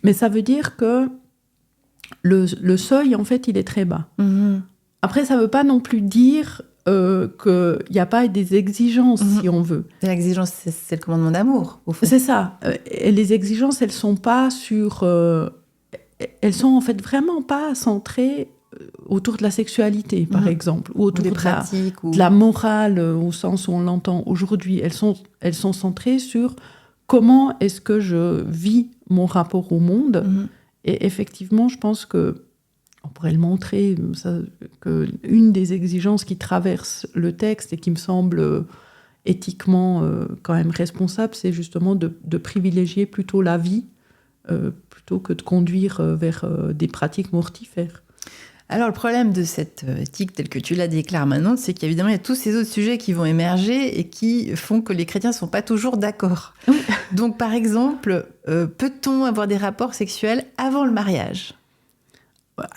Mais ça veut dire que le seuil, en fait, il est très bas. Après, ça ne veut pas non plus dire qu'il n'y a pas des exigences, si on veut. L'exigence, c'est le commandement d'amour, au fond. C'est ça. Et les exigences, elles sont pas elles sont en fait vraiment pas centrées autour de la sexualité, par exemple, ou autour des pratiques, de la morale, au sens où on l'entend aujourd'hui. Elles sont centrées sur comment est-ce que je vis mon rapport au monde. Et effectivement, je pense que on pourrait le montrer, qu'une des exigences qui traverse le texte et qui me semble éthiquement quand même responsable, c'est justement de privilégier plutôt la vie plutôt que de conduire vers des pratiques mortifères. Alors, le problème de cette éthique telle que tu la déclares maintenant, c'est qu'évidemment, il y a tous ces autres sujets qui vont émerger et qui font que les chrétiens ne sont pas toujours d'accord. Donc, par exemple, peut-on avoir des rapports sexuels avant le mariage ?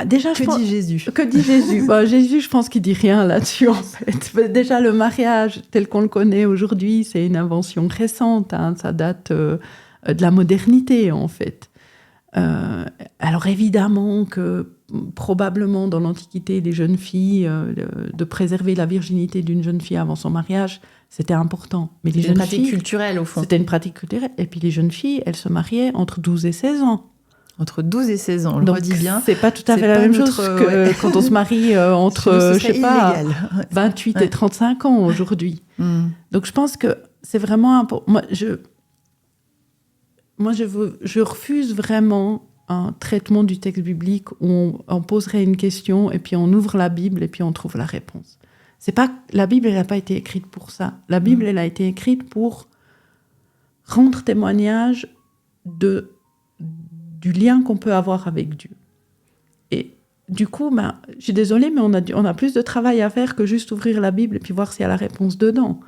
Déjà, dit Jésus ? Que dit Jésus ? Jésus, je pense qu'il dit rien là-dessus, en fait. Déjà, le mariage, tel qu'on le connaît aujourd'hui, c'est une invention récente. Ça date de la modernité, en fait. Alors, évidemment que probablement dans l'Antiquité, les jeunes filles, de préserver la virginité d'une jeune fille avant son mariage, c'était important. Mais c'était une pratique culturelle, au fond. C'était une pratique culturelle. Et puis les jeunes filles, elles se mariaient entre 12 et 16 ans. Entre 12 et 16 ans, on le redit bien. C'est pas tout à fait la même chose que quand on se marie entre, je sais pas, 28 et 35 ans aujourd'hui. Donc je pense que c'est vraiment important. Moi, je refuse vraiment un traitement du texte biblique où on poserait une question et puis on ouvre la Bible et puis on trouve la réponse. C'est pas, la Bible, elle n'a pas été écrite pour ça. La Bible, elle a été écrite pour rendre témoignage du lien qu'on peut avoir avec Dieu. Et du coup, je suis désolée, mais on a plus de travail à faire que juste ouvrir la Bible et puis voir s'il y a la réponse dedans.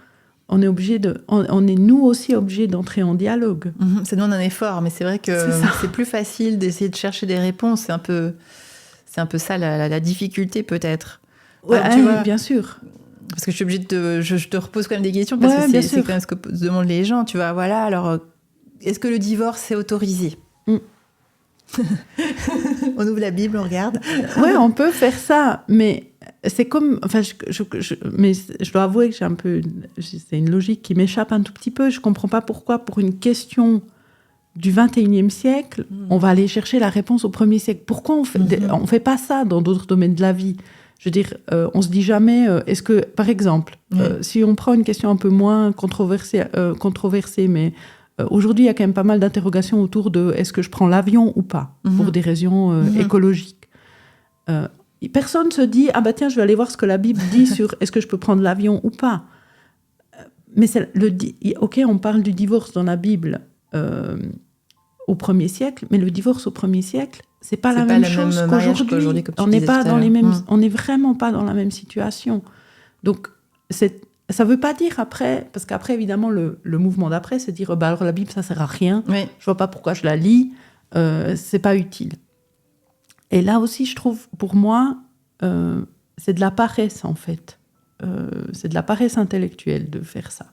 On est nous aussi obligés d'entrer en dialogue. Ça demande un effort, mais c'est vrai que c'est plus facile d'essayer de chercher des réponses. C'est un peu ça la difficulté peut-être. Ouais, tu vois, bien sûr. Parce que je suis obligée je te repose quand même des questions parce que c'est quand même ce que se demandent les gens. Tu vois, voilà. Alors, est-ce que le divorce est autorisé ? On ouvre la Bible, on regarde. Oui, on peut faire ça, mais c'est comme... Enfin, mais je dois avouer que c'est une logique qui m'échappe un tout petit peu. Je ne comprends pas pourquoi, pour une question du 21e siècle, on va aller chercher la réponse au 1er siècle. Pourquoi on fait pas ça dans d'autres domaines de la vie ? Je veux dire, on se dit jamais... est-ce que, par exemple, si on prend une question un peu moins controversée, mais... aujourd'hui, il y a quand même pas mal d'interrogations autour de est-ce que je prends l'avion ou pas, pour des raisons écologiques. Personne ne se dit « Ah bah tiens, je vais aller voir ce que la Bible dit sur est-ce que je peux prendre l'avion ou pas ». Mais ok, on parle du divorce dans la Bible au 1er siècle, mais le divorce au 1er siècle, c'est pas la même chose qu'aujourd'hui. On n'est pas dans les mêmes, on n'est vraiment pas dans la même situation. Donc, ça ne veut pas dire après, parce qu'après, évidemment, le mouvement d'après, c'est dire alors la Bible, ça ne sert à rien, je ne vois pas pourquoi je la lis, ce n'est pas utile. Et là aussi, je trouve, pour moi, c'est de la paresse, en fait. C'est de la paresse intellectuelle de faire ça.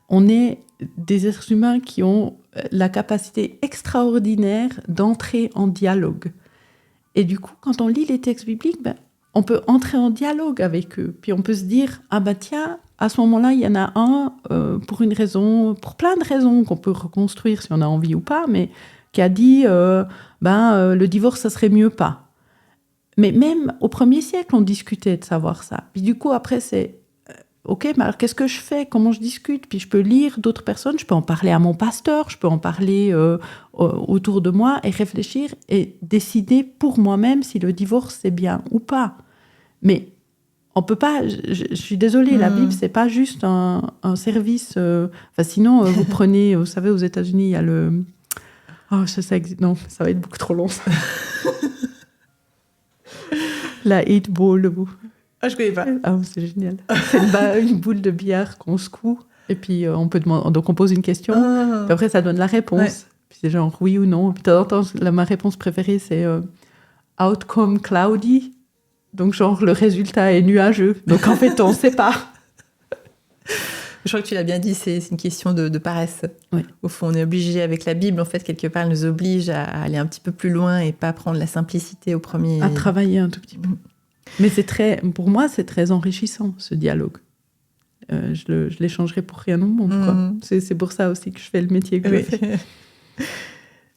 On est des êtres humains qui ont la capacité extraordinaire d'entrer en dialogue. Et du coup, quand on lit les textes bibliques, on peut entrer en dialogue avec eux. Puis on peut se dire, ah bah tiens, à ce moment-là, il y en a un, pour plein de raisons qu'on peut reconstruire si on a envie ou pas, mais qui a dit, le divorce, ça serait mieux pas. Mais même au 1er siècle, on discutait de savoir ça. Puis du coup, après, c'est, ok, mais alors qu'est-ce que je fais ? Comment je discute ? Puis je peux lire d'autres personnes, je peux en parler à mon pasteur, je peux en parler autour de moi et réfléchir et décider pour moi-même si le divorce, c'est bien ou pas. Mais on peut pas, je suis désolée, la Bible, c'est pas juste un service. Sinon, vous prenez, vous savez, aux États-Unis, il y a le... Oh, ça existe. Non, ça va être beaucoup trop long, ça. La 8 ball. Ah, je connais pas. Ah, c'est génial. C'est une boule de billard qu'on secoue. Et puis, on peut demander... Donc, on pose une question. Puis après, ça donne la réponse. Ouais. Puis c'est genre oui ou non. Puis de temps en temps, ma réponse préférée, c'est outcome cloudy. Donc, genre, le résultat est nuageux. Donc, en fait, on ne sait pas. Je crois que tu l'as bien dit, c'est une question de paresse. Oui. Au fond, on est obligé avec la Bible, en fait, quelque part, elle nous oblige à aller un petit peu plus loin et pas prendre la simplicité au premier... À travailler un tout petit peu. Mais pour moi, c'est très enrichissant, ce dialogue. Je l'échangerai pour rien au monde, quoi. C'est pour ça aussi que je fais le métier que je fais.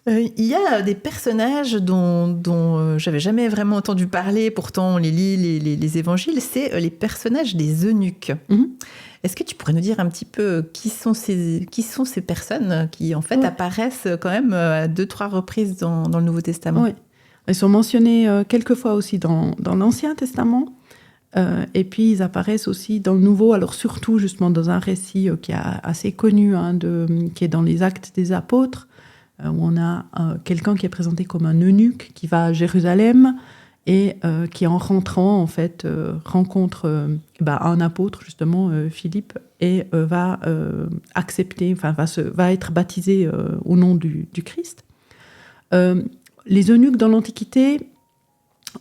Il y a des personnages dont j'avais jamais vraiment entendu parler, pourtant on les lit, les évangiles, c'est les personnages des eunuques. Est-ce que tu pourrais nous dire un petit peu qui sont ces personnes qui, en fait, apparaissent quand même à 2-3 reprises dans le Nouveau Testament? Oui, ils sont mentionnés quelques fois aussi dans l'Ancien Testament, et puis ils apparaissent aussi dans le Nouveau, alors surtout justement dans un récit qui est assez connu, qui est dans les Actes des Apôtres, où on a quelqu'un qui est présenté comme un eunuque qui va à Jérusalem et qui, en rentrant, en fait, rencontre un apôtre, justement, Philippe, et va accepter, va être baptisé au nom du Christ. Les eunuques dans l'Antiquité,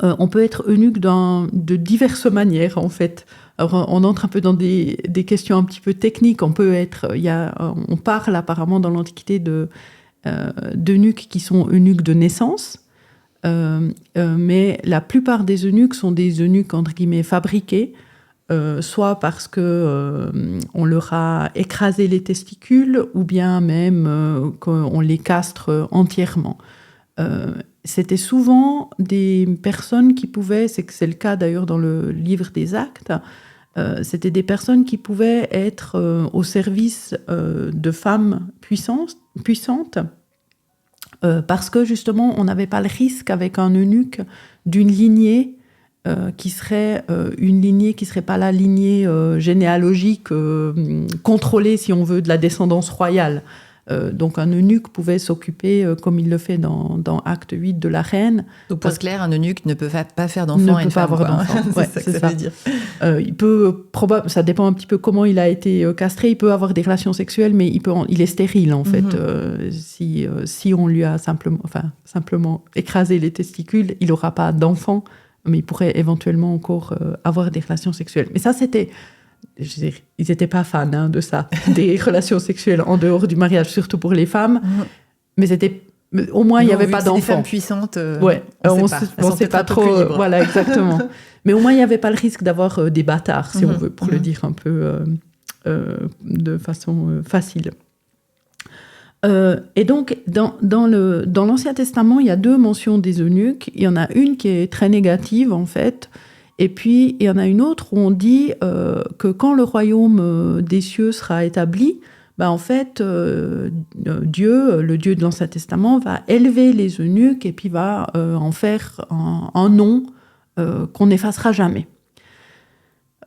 on peut être eunuque de diverses manières, en fait. Alors, on entre un peu dans des questions un petit peu techniques. On parle apparemment dans l'Antiquité d'eunuques qui sont eunuques de naissance, mais la plupart des eunuques sont des eunuques entre guillemets fabriqués, soit parce que on leur a écrasé les testicules, ou bien même qu'on les castre entièrement. C'était souvent des personnes qui pouvaient, c'est le cas d'ailleurs dans le livre des Actes, c'était des personnes qui pouvaient être au service de femmes puissantes, parce que justement on n'avait pas le risque avec un eunuque d'une lignée qui serait pas la lignée généalogique contrôlée, si on veut, de la descendance royale. Donc un eunuque pouvait s'occuper, comme il le fait dans Acte 8, de la reine. Donc pour être clair, un eunuque ne peut pas faire d'enfant à une femme. Ne peut pas avoir d'enfant. Ouais, c'est ça que ça veut dire. Il peut, ça dépend un petit peu comment il a été castré, il peut avoir des relations sexuelles, mais il est stérile en fait. Si on lui a simplement écrasé les testicules, il n'aura pas d'enfant, mais il pourrait éventuellement encore avoir des relations sexuelles. Mais ça, ils n'étaient pas fans de ça, des relations sexuelles en dehors du mariage, surtout pour les femmes. Mais au moins, il n'y avait pas d'enfants. Des femmes puissantes, on ne sait pas trop. Voilà, exactement. Mais au moins, il n'y avait pas le risque d'avoir des bâtards, si on veut, pour le dire un peu de façon facile. Et donc, dans l'Ancien Testament, il y a 2 mentions des eunuques. Il y en a une qui est très négative, en fait. Et puis, il y en a une autre où on dit que quand le royaume des cieux sera établi, en fait, Dieu, le Dieu de l'Ancien Testament, va élever les eunuques et puis va en faire un nom qu'on n'effacera jamais.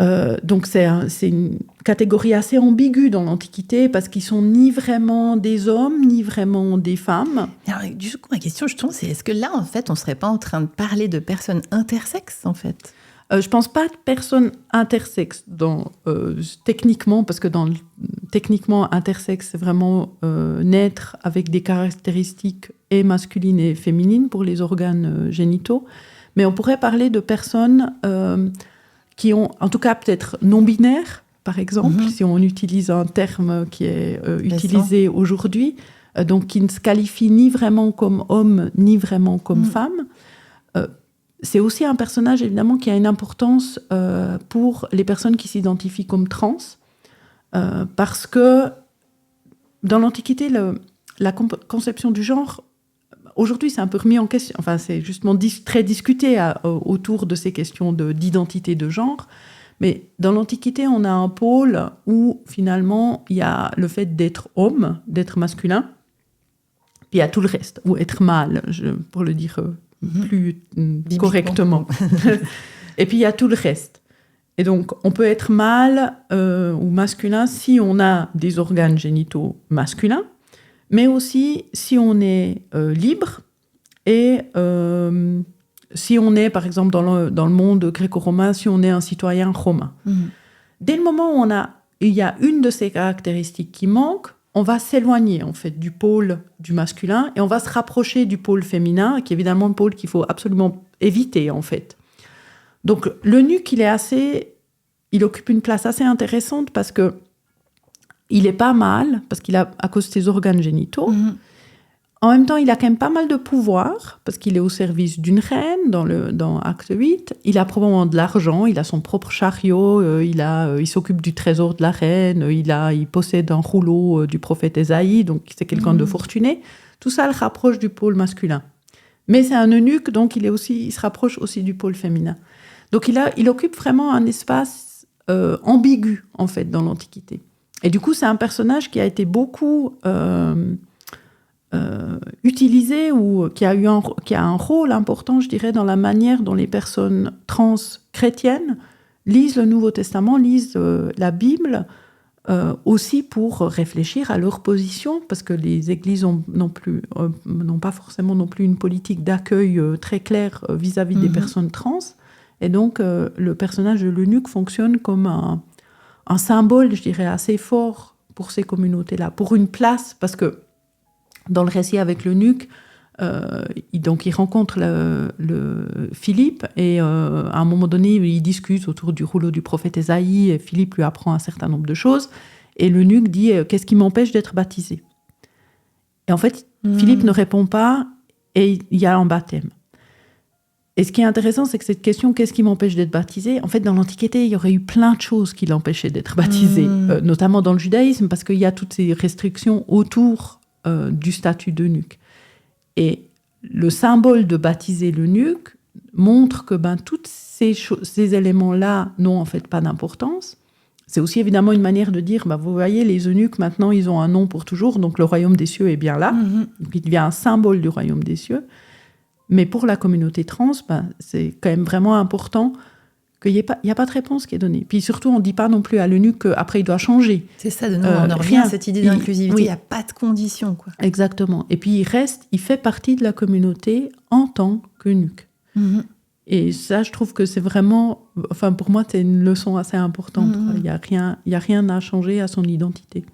Donc, c'est une catégorie assez ambiguë dans l'Antiquité parce qu'ils sont ni vraiment des hommes, ni vraiment des femmes. Alors, du coup, ma question, justement, c'est est-ce que là, en fait, on ne serait pas en train de parler de personnes intersexes, en fait ? Je ne pense pas de personnes intersexes techniquement, parce que techniquement, intersexe, c'est vraiment naître avec des caractéristiques et masculines et féminines pour les organes génitaux. Mais on pourrait parler de personnes qui ont, en tout cas peut-être non-binaires, par exemple, si on utilise un terme qui est utilisé aujourd'hui, donc qui ne se qualifie ni vraiment comme homme, ni vraiment comme femme. C'est aussi un personnage, évidemment, qui a une importance pour les personnes qui s'identifient comme trans, parce que dans l'Antiquité, la conception du genre, aujourd'hui, c'est un peu remis en question. Enfin, c'est justement très discuté autour de ces questions d'identité de genre. Mais dans l'Antiquité, on a un pôle où, finalement, il y a le fait d'être homme, d'être masculin, puis il y a tout le reste, ou être mâle, pour le dire plus correctement. Et puis, il y a tout le reste. Et donc, on peut être mâle ou masculin si on a des organes génitaux masculins, mais aussi si on est libre et si on est, par exemple, dans le monde gréco-romain, si on est un citoyen romain. Dès le moment où il y a une de ces caractéristiques qui manque, on va s'éloigner, en fait, du pôle du masculin et on va se rapprocher du pôle féminin, qui est évidemment le pôle qu'il faut absolument éviter, en fait. Donc, l'eunuque, il occupe une place assez intéressante parce que il est pas mâle, parce qu'il a, à cause de ses organes génitaux. En même temps, il a quand même pas mal de pouvoir, parce qu'il est au service d'une reine dans Acte 8. Il a probablement de l'argent, il a son propre chariot, il s'occupe du trésor de la reine, il possède un rouleau du prophète Ésaïe, donc c'est quelqu'un de fortuné. Tout ça le rapproche du pôle masculin. Mais c'est un eunuque, donc il se rapproche aussi du pôle féminin. Donc il occupe vraiment un espace ambigu, en fait, dans l'Antiquité. Et du coup, c'est un personnage qui a été beaucoup... utilisé ou qui a un rôle important, je dirais, dans la manière dont les personnes trans chrétiennes lisent le Nouveau Testament, lisent la Bible, aussi pour réfléchir à leur position, parce que les églises n'ont pas forcément non plus une politique d'accueil très claire vis-à-vis des personnes trans. Et donc, le personnage de l'eunuque fonctionne comme un symbole, je dirais, assez fort pour ces communautés-là, pour une place, parce que dans le récit avec l'eunuque, il rencontre le Philippe et à un moment donné, ils discutent autour du rouleau du prophète Ésaïe et Philippe lui apprend un certain nombre de choses et l'eunuque dit « Qu'est-ce qui m'empêche d'être baptisé ?» Et en fait, Philippe ne répond pas et il y a un baptême. Et ce qui est intéressant, c'est que cette question « Qu'est-ce qui m'empêche d'être baptisé ?» En fait, dans l'Antiquité, il y aurait eu plein de choses qui l'empêchaient d'être baptisé, notamment dans le judaïsme, parce qu'il y a toutes ces restrictions autour du statut d'eunuque. Et le symbole de baptiser l'eunuque montre que tous ces éléments-là n'ont en fait pas d'importance. C'est aussi évidemment une manière de dire, vous voyez, les eunuques, maintenant, ils ont un nom pour toujours, donc le royaume des cieux est bien là. Donc, il devient un symbole du royaume des cieux. Mais pour la communauté trans, c'est quand même vraiment important qu'il n'y a pas de réponse qui est donnée. Puis surtout, on ne dit pas non plus à l'eunuque qu'après, il doit changer. C'est ça, de nouveau, on en revient à cette idée d'inclusivité. Il n'y a pas de condition, quoi. Exactement. Et puis, il fait partie de la communauté en tant qu'eunuque. Et ça, je trouve que c'est vraiment... Enfin, pour moi, c'est une leçon assez importante. Il n'y a rien à changer à son identité.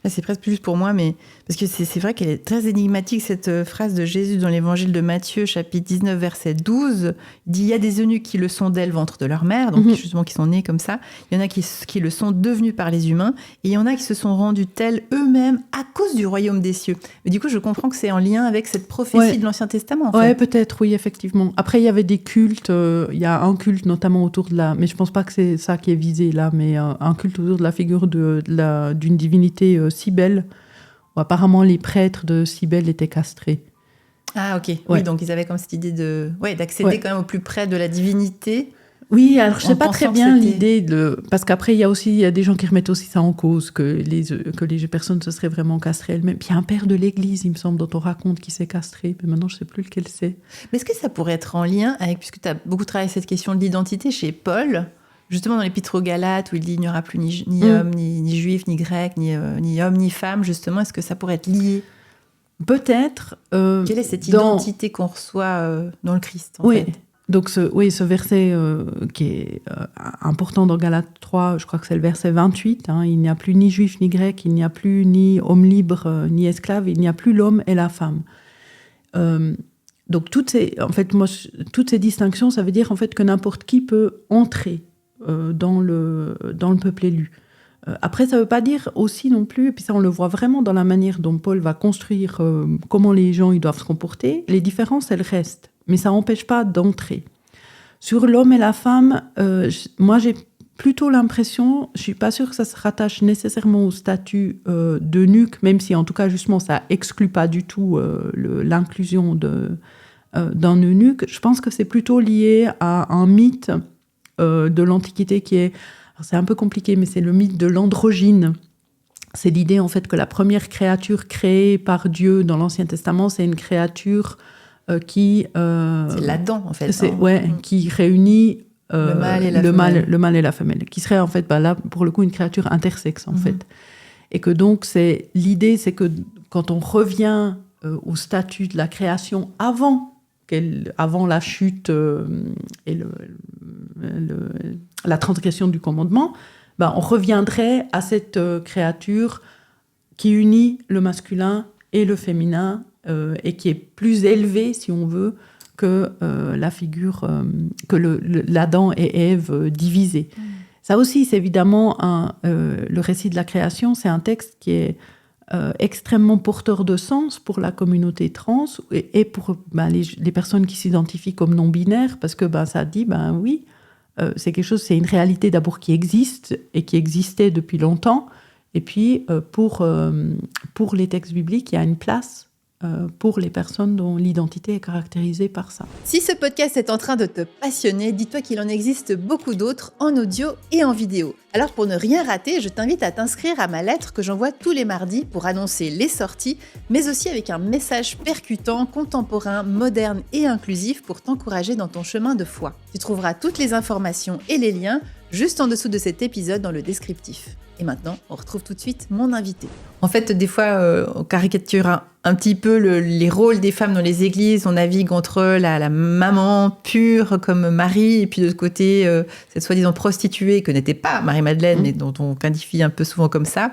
C'est presque plus pour moi, mais parce que c'est vrai qu'elle est très énigmatique, cette phrase de Jésus dans l'évangile de Matthieu, chapitre 19, verset 12. Il dit, il y a des eunuques qui le sont dès le ventre de leur mère, donc justement qui sont nés comme ça. Il y en a qui le sont devenus par les humains, et il y en a qui se sont rendus tels eux-mêmes à cause du royaume des cieux. Mais du coup, je comprends que c'est en lien avec cette prophétie de l'Ancien Testament, en fait. Ouais, peut-être, oui, effectivement. Après, il y avait des cultes, il y a un culte notamment autour de la... Mais je ne pense pas que c'est ça qui est visé là, mais un culte autour de la figure d'une divinité Cybèle, où apparemment les prêtres de Cybèle étaient castrés. Ah, ok. Ouais. Oui, donc ils avaient comme cette idée d'accéder quand même au plus près de la divinité. Oui, alors je ne sais pas très bien l'idée de... Parce qu'après, il y a des gens qui remettent aussi ça en cause, que les personnes se seraient vraiment castrées elles-mêmes. Puis il y a un père de l'Église, il me semble, dont on raconte qu'il s'est castré, mais maintenant je ne sais plus lequel c'est. Mais est-ce que ça pourrait être en lien avec, puisque tu as beaucoup travaillé cette question de l'identité chez Paul, justement dans l'Épître aux Galates, où il dit il n'y aura plus ni homme, ni juif, ni grec, ni homme, ni femme, justement, est-ce que ça pourrait être lié ? Peut-être. Quelle est cette identité qu'on reçoit dans le Christ, en fait ? Donc ce verset qui est important dans Galates 3, je crois que c'est le verset 28, il n'y a plus ni juif ni grec, il n'y a plus ni homme libre ni esclave, il n'y a plus l'homme et la femme. Donc toutes ces distinctions, ça veut dire en fait que n'importe qui peut entrer dans le peuple élu. Après, ça ne veut pas dire aussi non plus, et puis ça on le voit vraiment dans la manière dont Paul va construire comment les gens ils doivent se comporter, les différences elles restent, mais ça n'empêche pas d'entrer. Sur l'homme et la femme, moi j'ai plutôt l'impression, je ne suis pas sûre que ça se rattache nécessairement au statut d'eunuque, même si en tout cas justement ça exclut pas du tout l'inclusion d'un eunuque. Je pense que c'est plutôt lié à un mythe de l'Antiquité qui est... Alors c'est un peu compliqué, mais c'est le mythe de l'androgyne. C'est l'idée, en fait, que la première créature créée par Dieu dans l'Ancien Testament, c'est une créature qui... c'est l'Adam, en fait. Qui réunit le mâle et la femelle. Qui serait, en fait, là, pour le coup, une créature intersexe, en fait. Et que donc, l'idée, c'est que quand on revient au statut de la création avant la chute et la transgression du commandement, on reviendrait à cette créature qui unit le masculin et le féminin et qui est plus élevée, si on veut, que la figure, que l'Adam et Ève divisés. Ça aussi, c'est évidemment le récit de la création, c'est un texte qui est extrêmement porteur de sens pour la communauté trans et pour les personnes qui s'identifient comme non-binaires, parce que ça dit, oui, c'est quelque chose, c'est une réalité d'abord qui existe et qui existait depuis longtemps. Et puis, pour les textes bibliques, il y a une place pour les personnes dont l'identité est caractérisée par ça. Si ce podcast est en train de te passionner, dis-toi qu'il en existe beaucoup d'autres en audio et en vidéo. Alors pour ne rien rater, je t'invite à t'inscrire à ma lettre que j'envoie tous les mardis pour annoncer les sorties, mais aussi avec un message percutant, contemporain, moderne et inclusif pour t'encourager dans ton chemin de foi. Tu trouveras toutes les informations et les liens juste en dessous de cet épisode dans le descriptif. Et maintenant, on retrouve tout de suite mon invité. En fait, des fois, on caricature un petit peu les rôles des femmes dans les églises. On navigue entre la maman pure comme Marie, et puis de l'autre côté, cette soi-disant prostituée que n'était pas Marie-Madeleine, mais dont on qualifie un peu souvent comme ça.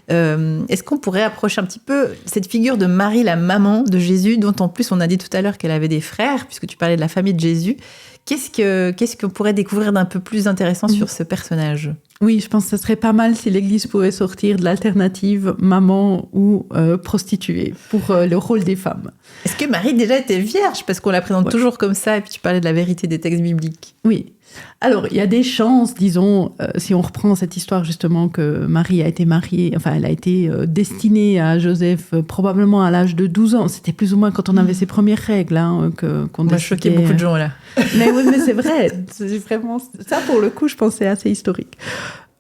Est-ce qu'on pourrait approcher un petit peu cette figure de Marie, la maman de Jésus, dont en plus on a dit tout à l'heure qu'elle avait des frères, puisque tu parlais de la famille de Jésus. Qu'est-ce qu'on pourrait découvrir d'un peu plus intéressant sur ce personnage ? Oui, je pense que ce serait pas mal si l'Église pouvait sortir de l'alternative maman ou prostituée pour le rôle des femmes. Est-ce que Marie déjà était vierge ? Parce qu'on la présente toujours comme ça, et puis tu parlais de la vérité des textes bibliques. Oui. Alors, il y a des chances, disons, si on reprend cette histoire justement que Marie a été mariée, enfin, elle a été destinée à Joseph probablement à l'âge de 12 ans. C'était plus ou moins quand on avait ses premières règles qu'on va choquer beaucoup de gens, là. Mais oui, mais c'est vrai. C'est vraiment... Ça, pour le coup, je pense que c'est assez historique.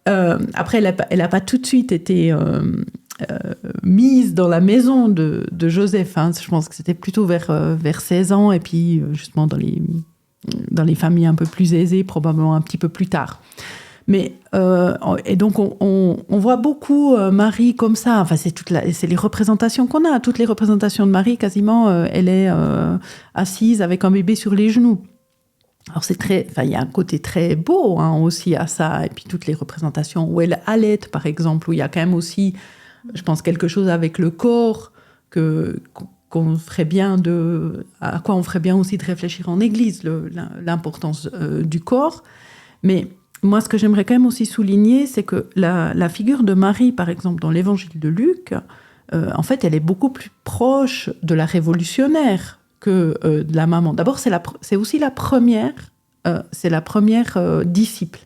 Après, elle n'a pas tout de suite été mise dans la maison de Joseph. Je pense que c'était plutôt vers 16 ans, et puis justement dans les familles un peu plus aisées, probablement un petit peu plus tard. Mais, et donc, on voit beaucoup Marie comme ça. Enfin, c'est les représentations qu'on a. Toutes les représentations de Marie, quasiment, elle est assise avec un bébé sur les genoux. Alors, il y a un côté très beau aussi à ça. Et puis, toutes les représentations où elle allaite, par exemple, où il y a quand même aussi, je pense, quelque chose avec le corps qu'on ferait bien à quoi on ferait bien aussi de réfléchir en Église, l'importance du corps. Mais moi, ce que j'aimerais quand même aussi souligner, c'est que la figure de Marie, par exemple, dans l'Évangile de Luc, en fait, elle est beaucoup plus proche de la révolutionnaire que de la maman. D'abord, c'est aussi la première disciple.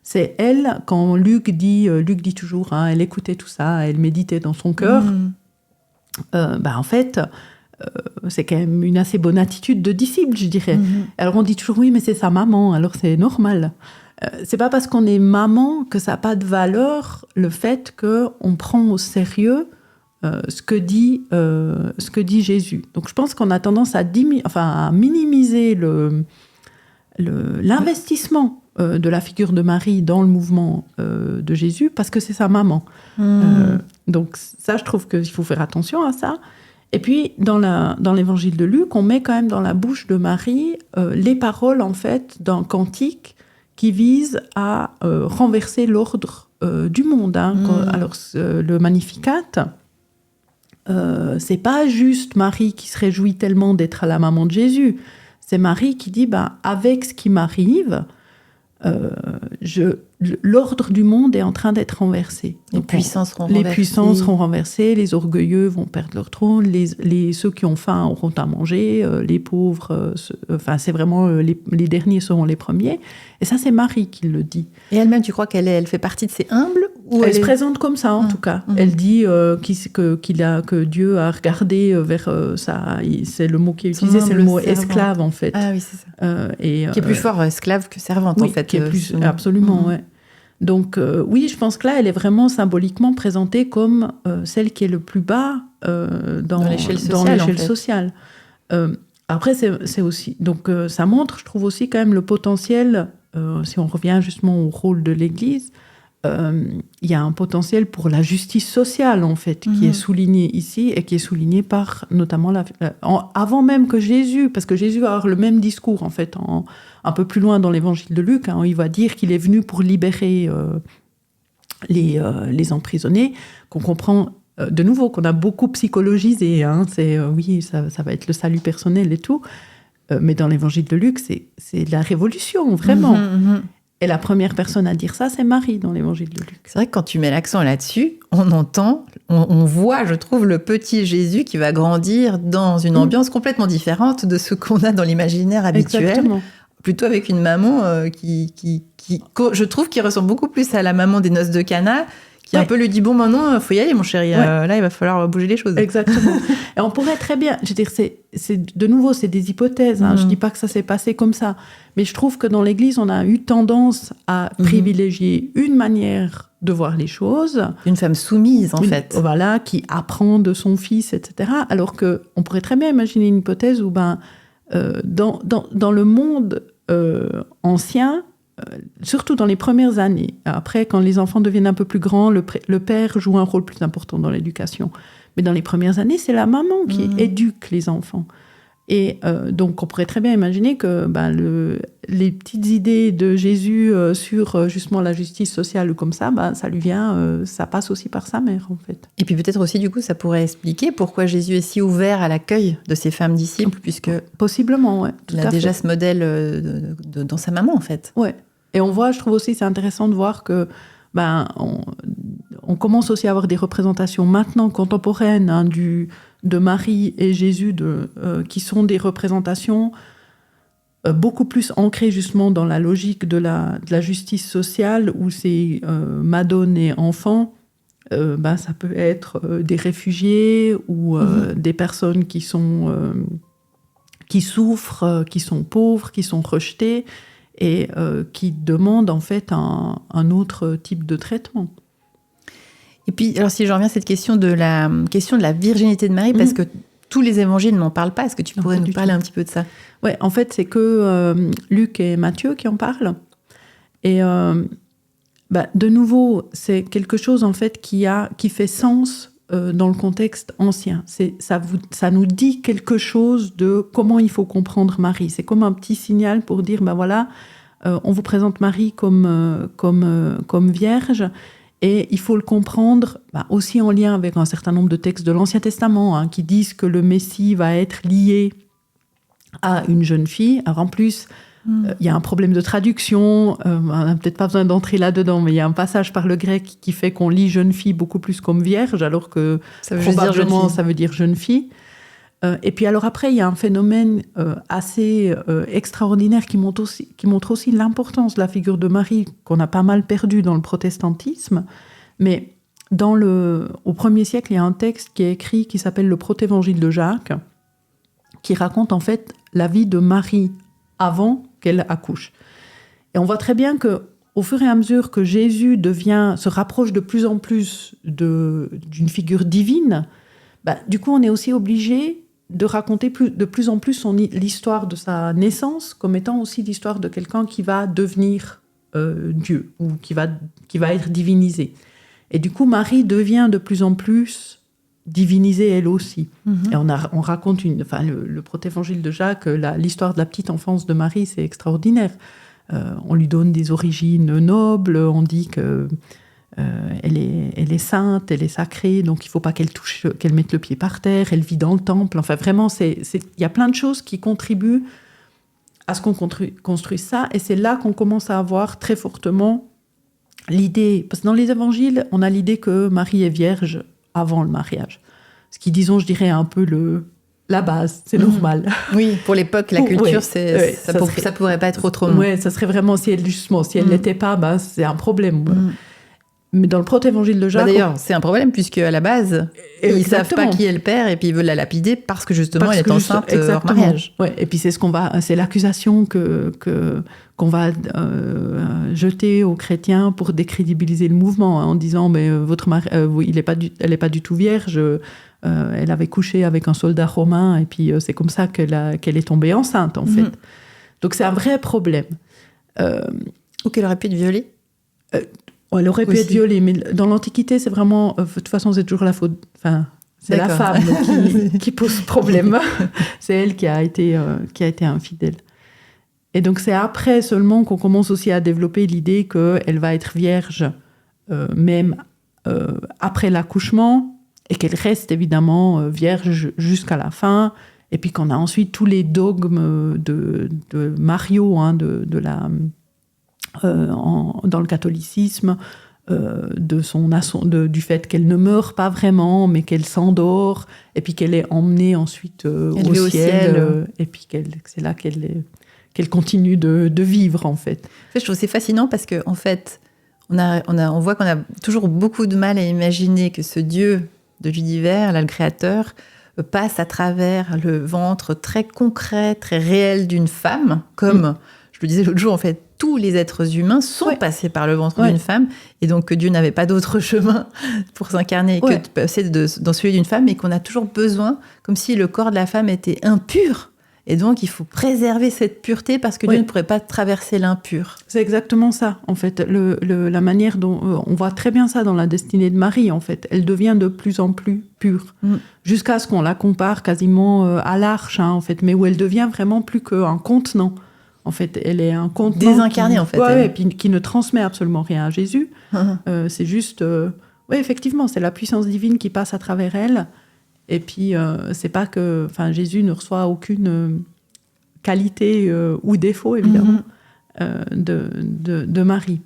C'est elle, quand Luc dit toujours, elle écoutait tout ça, elle méditait dans son cœur. En fait, c'est quand même une assez bonne attitude de disciple, je dirais. Alors on dit toujours, oui, mais c'est sa maman, alors c'est normal. C'est pas parce qu'on est maman que ça n'a pas de valeur, le fait qu'on prend au sérieux ce que dit Jésus. Donc je pense qu'on a tendance à minimiser l'investissement de la figure de Marie dans le mouvement de Jésus, parce que c'est sa maman. Donc ça, je trouve qu'il faut faire attention à ça. Et puis, dans l'évangile de Luc, on met quand même dans la bouche de Marie les paroles, en fait, d'un cantique qui vise à renverser l'ordre du monde. Alors, le Magnificat, c'est pas juste Marie qui se réjouit tellement d'être la maman de Jésus. C'est Marie qui dit, avec ce qui m'arrive, l'ordre du monde est en train d'être renversé. Les puissances seront renversées, les orgueilleux vont perdre leur trône, ceux qui ont faim auront à manger, les pauvres, c'est vraiment les derniers seront les premiers. Et ça, c'est Marie qui le dit. Et elle-même, tu crois qu'elle fait partie de ces humbles, ou elle se présente comme ça, en tout cas. Elle dit que Dieu a regardé vers ça. C'est le mot qui est utilisé, c'est le mot esclave, en fait. Ah oui, c'est ça. Qui est plus fort esclave que servante, oui, en fait. Qui est plus, absolument, ouais. Donc, oui, je pense que là, elle est vraiment symboliquement présentée comme celle qui est le plus bas dans l'échelle sociale. Après, c'est aussi... Donc, ça montre, je trouve aussi quand même le potentiel, si on revient justement au rôle de l'Église, il y a un potentiel pour la justice sociale, en fait, qui est souligné ici et qui est souligné par notamment avant même que Jésus, parce que Jésus va avoir le même discours, en fait, un peu plus loin dans l'évangile de Luc, où il va dire qu'il est venu pour libérer les emprisonnés, qu'on comprend de nouveau, qu'on a beaucoup psychologisé. Oui, ça va être le salut personnel et tout, mais dans l'évangile de Luc, c'est la révolution, vraiment. Et la première personne à dire ça, c'est Marie dans l'évangile de Luc. C'est vrai que quand tu mets l'accent là-dessus, on voit, je trouve, le petit Jésus qui va grandir dans une ambiance complètement différente de ce qu'on a dans l'imaginaire habituel. Exactement. Plutôt avec une maman qui, je trouve, qui ressemble beaucoup plus à la maman des noces de Cana, qui un peu lui dit, bon, maintenant, faut y aller, mon chéri. Là, il va falloir bouger les choses. Exactement. Et on pourrait très bien... Je veux dire, de nouveau, c'est des hypothèses. Hein. Je dis pas que ça s'est passé comme ça. Mais je trouve que dans l'Église, on a eu tendance à privilégier une manière de voir les choses. Une femme soumise, en fait. Voilà, qui apprend de son fils, etc. Alors qu'on pourrait très bien imaginer une hypothèse où, dans le monde ancien... surtout dans les premières années. Après, quand les enfants deviennent un peu plus grands, le père joue un rôle plus important dans l'éducation. Mais dans les premières années, c'est la maman qui éduque les enfants. Et donc, on pourrait très bien imaginer que les petites idées de Jésus sur justement la justice sociale ou comme ça, ça lui vient, ça passe aussi par sa mère, en fait. Et puis peut-être aussi, du coup, ça pourrait expliquer pourquoi Jésus est si ouvert à l'accueil de ces femmes disciples, puisque... Possiblement, ouais. Il a déjà ce modèle dans sa maman, en fait. Ouais. Et on voit, je trouve aussi, c'est intéressant de voir que on commence aussi à avoir des représentations maintenant contemporaines de Marie et Jésus qui sont des représentations beaucoup plus ancrées justement dans la logique de la justice sociale où c'est Madone et enfants. Ça peut être des réfugiés ou des personnes qui souffrent, qui sont pauvres, qui sont rejetées et qui demandent en fait un autre type de traitement. Et puis, alors si je reviens à cette question de la virginité de Marie, parce que tous les évangiles n'en parlent pas, est-ce que tu pourrais nous parler un petit peu de ça ? Ouais, en fait, c'est que Luc et Matthieu qui en parlent. Et de nouveau, c'est quelque chose en fait qui fait sens dans le contexte ancien. Ça nous dit quelque chose de comment il faut comprendre Marie. C'est comme un petit signal pour dire, on vous présente Marie comme vierge, et il faut le comprendre aussi en lien avec un certain nombre de textes de l'Ancien Testament qui disent que le Messie va être lié à une jeune fille. Alors en plus, il y a un problème de traduction, on n'a peut-être pas besoin d'entrer là-dedans, mais il y a un passage par le grec qui fait qu'on lit jeune fille beaucoup plus comme vierge, alors que probablement ça veut dire jeune fille. Et puis alors après, il y a un phénomène assez extraordinaire qui montre aussi l'importance de la figure de Marie, qu'on a pas mal perdu dans le protestantisme. Mais au 1er siècle, il y a un texte qui est écrit qui s'appelle le Protévangile de Jacques, qui raconte en fait la vie de Marie avant qu'elle accouche. Et on voit très bien qu'au fur et à mesure que Jésus se rapproche de plus en plus d'une figure divine, du coup, on est aussi obligé de raconter de plus en plus l'histoire de sa naissance comme étant aussi l'histoire de quelqu'un qui va devenir Dieu ou qui va être divinisé. Et du coup, Marie devient de plus en plus divinisée elle aussi. Et on raconte le protévangile de Jacques, l'histoire de la petite enfance de Marie, c'est extraordinaire. On lui donne des origines nobles, on dit que elle est sainte, elle est sacrée, donc il ne faut pas qu'elle mette le pied par terre, elle vit dans le temple. Enfin, vraiment, il y a plein de choses qui contribuent à ce qu'on construise ça, et c'est là qu'on commence à avoir très fortement l'idée, parce que dans les évangiles, on a l'idée que Marie est vierge avant le mariage. Ce qui, disons, je dirais un peu la base, c'est normal. Oui, pour l'époque, la culture, ça pourrait pas être autrement. Oui, ça serait vraiment, si elle ne l'était pas, c'est un problème. Mais dans le protévangile de Jacques... d'ailleurs, c'est un problème, puisque à la base, ils ne savent pas qui est le père, et puis ils veulent la lapider parce que justement, elle est enceinte hors mariage. Ouais, et puis c'est l'accusation qu'on va jeter aux chrétiens pour décrédibiliser le mouvement, en disant mais votre mari, elle n'est pas du tout vierge, elle avait couché avec un soldat romain, et puis c'est comme ça qu'elle est tombée enceinte, en fait. Donc c'est un vrai problème. Ou qu'elle aurait pu être violée. Elle aurait pu être violée, mais dans l'Antiquité, c'est vraiment... de toute façon, c'est toujours la faute... Enfin, c'est la femme qui pose problème. C'est elle qui a été infidèle. Et donc, c'est après seulement qu'on commence aussi à développer l'idée qu'elle va être vierge, même après l'accouchement, et qu'elle reste évidemment vierge jusqu'à la fin. Et puis qu'on a ensuite tous les dogmes de Mario, dans le catholicisme, du fait qu'elle ne meurt pas vraiment, mais qu'elle s'endort, et puis qu'elle est emmenée ensuite au ciel, et puis c'est là qu'elle continue de vivre, en fait. Je trouve que c'est fascinant parce qu'en fait, on voit qu'on a toujours beaucoup de mal à imaginer que ce Dieu de l'univers, là, le Créateur, passe à travers le ventre très concret, très réel d'une femme, comme, je le disais l'autre jour, en fait, tous les êtres humains sont passés par le ventre d'une femme, et donc que Dieu n'avait pas d'autre chemin pour s'incarner que de passer dans celui d'une femme, et qu'on a toujours besoin, comme si le corps de la femme était impur, et donc il faut préserver cette pureté parce que Dieu ne pourrait pas traverser l'impur. C'est exactement ça, en fait. La manière dont... on voit très bien ça dans la destinée de Marie, en fait. Elle devient de plus en plus pure, jusqu'à ce qu'on la compare quasiment à l'arche, en fait, mais où elle devient vraiment plus qu'un contenant. En fait, elle est un contenant désincarné, en fait. Et puis qui ne transmet absolument rien à Jésus. C'est juste... effectivement, c'est la puissance divine qui passe à travers elle. Et puis, c'est pas que... Enfin, Jésus ne reçoit aucune qualité ou défaut, évidemment, de Marie.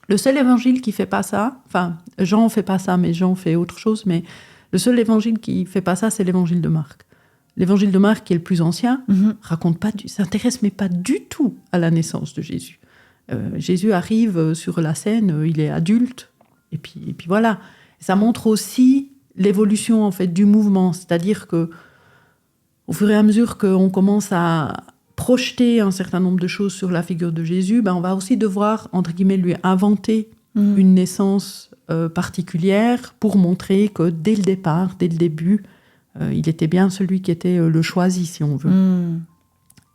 Le seul évangile qui fait pas ça... Enfin, Jean fait pas ça, mais Jean fait autre chose. Mais le seul évangile qui fait pas ça, c'est l'évangile de Marc. L'évangile de Marc, qui est le plus ancien, s'intéresse mais pas du tout à la naissance de Jésus. Jésus arrive sur la scène, il est adulte, et puis voilà. Ça montre aussi l'évolution, en fait, du mouvement, c'est-à-dire que au fur et à mesure qu'on commence à projeter un certain nombre de choses sur la figure de Jésus, on va aussi devoir, entre guillemets, lui inventer une naissance particulière pour montrer que dès le départ, dès le début, il était bien celui qui était le choisi, si on veut.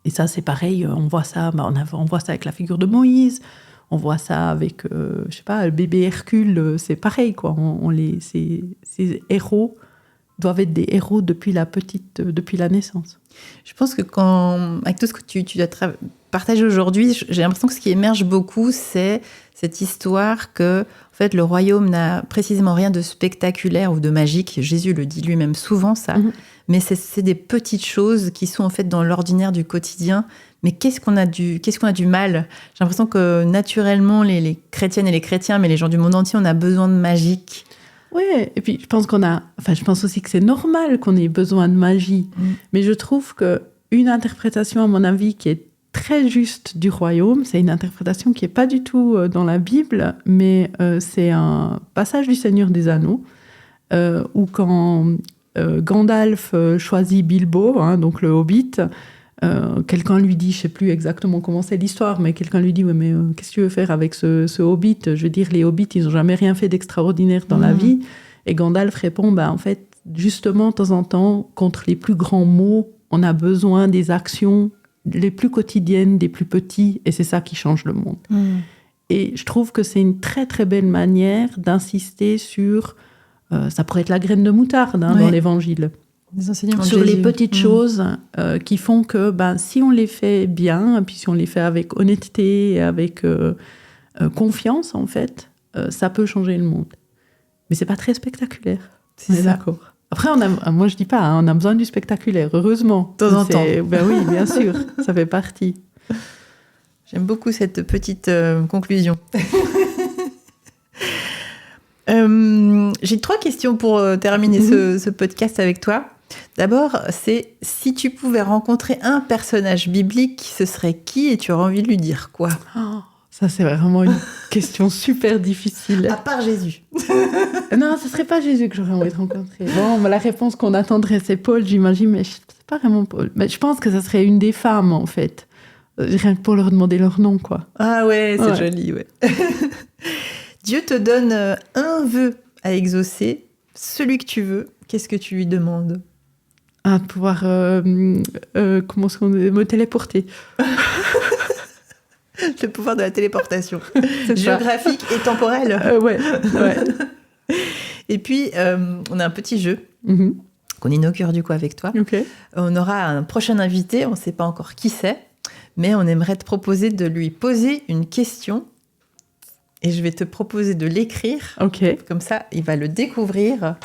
Et ça, c'est pareil, on voit ça avec la figure de Moïse, on voit ça avec, je sais pas, le bébé Hercule, c'est pareil, quoi. Ces héros doivent être des héros depuis la naissance. Je pense que avec tout ce que tu dois partager aujourd'hui, j'ai l'impression que ce qui émerge beaucoup, c'est cette histoire que, en fait, le royaume n'a précisément rien de spectaculaire ou de magique. Jésus le dit lui-même souvent, ça. Mais c'est des petites choses qui sont, en fait, dans l'ordinaire du quotidien. Mais qu'est-ce qu'on a du mal ? J'ai l'impression que, naturellement, les chrétiennes et les chrétiens, mais les gens du monde entier, on a besoin de magique. Oui, et puis je pense aussi que c'est normal qu'on ait besoin de magie. Mais je trouve qu'une interprétation, à mon avis, qui est très juste du royaume, c'est une interprétation qui n'est pas du tout dans la Bible, mais c'est un passage du Seigneur des Anneaux, où quand Gandalf choisit Bilbo, donc le Hobbit, quelqu'un lui dit, je ne sais plus exactement comment c'est l'histoire, mais quelqu'un lui dit, mais qu'est-ce que tu veux faire avec ce Hobbit ? Je veux dire, les Hobbits, ils n'ont jamais rien fait d'extraordinaire dans la vie. Et Gandalf répond, en fait, justement, de temps en temps, contre les plus grands maux, on a besoin des actions les plus quotidiennes, des plus petits, et c'est ça qui change le monde. Et je trouve que c'est une très, très belle manière d'insister sur... ça pourrait être la graine de moutarde dans l'Évangile. Des enseignements sur de les Jésus. petites choses qui font que si on les fait bien, puis si on les fait avec honnêteté et avec confiance, en fait, ça peut changer le monde. Mais c'est pas très spectaculaire. C'est ça. D'accord. Après, moi je dis pas, on a besoin du spectaculaire, heureusement. De temps en temps. Oui, bien sûr, ça fait partie. J'aime beaucoup cette petite conclusion. J'ai 3 questions pour terminer ce podcast avec toi. D'abord, c'est si tu pouvais rencontrer un personnage biblique, ce serait qui et tu aurais envie de lui dire quoi ? Ça, c'est vraiment une question super difficile. À part Jésus. Non, ce serait pas Jésus que j'aurais envie de rencontrer. Bon, la réponse qu'on attendrait, c'est Paul, j'imagine, mais c'est pas vraiment Paul. Mais je pense que ça serait une des femmes, en fait. Rien que pour leur demander leur nom, quoi. Ah ouais, c'est joli, ouais. Dieu te donne un vœu à exaucer, celui que tu veux. Qu'est-ce que tu lui demandes ? De pouvoir, comment est-ce qu'on dit, me téléporter. Le pouvoir de la téléportation. Géographique et temporel. Ouais. Et puis, on a un petit jeu qu'on inaugure du coup avec toi. Okay. On aura un prochain invité, on ne sait pas encore qui c'est, mais on aimerait te proposer de lui poser une question et je vais te proposer de l'écrire. Ok. Comme ça, il va le découvrir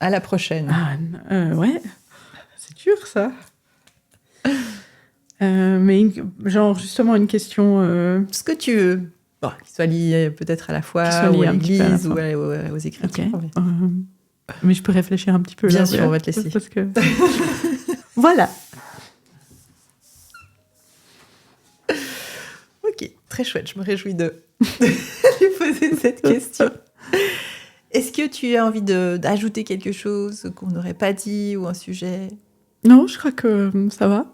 à la prochaine. Ouais, c'est dur ça. Mais genre justement une question... Ce que tu veux. Bon, qui soit lié peut-être à la foi, ou à l'église, ou aux Écritures. Okay. Mais je peux réfléchir un petit peu. Bien sûr, on va te laisser. Parce que... Voilà. Ok, très chouette. Je me réjouis de lui poser cette question. Est-ce que tu as envie d'ajouter quelque chose qu'on n'aurait pas dit ou un sujet ? Non, je crois que ça va.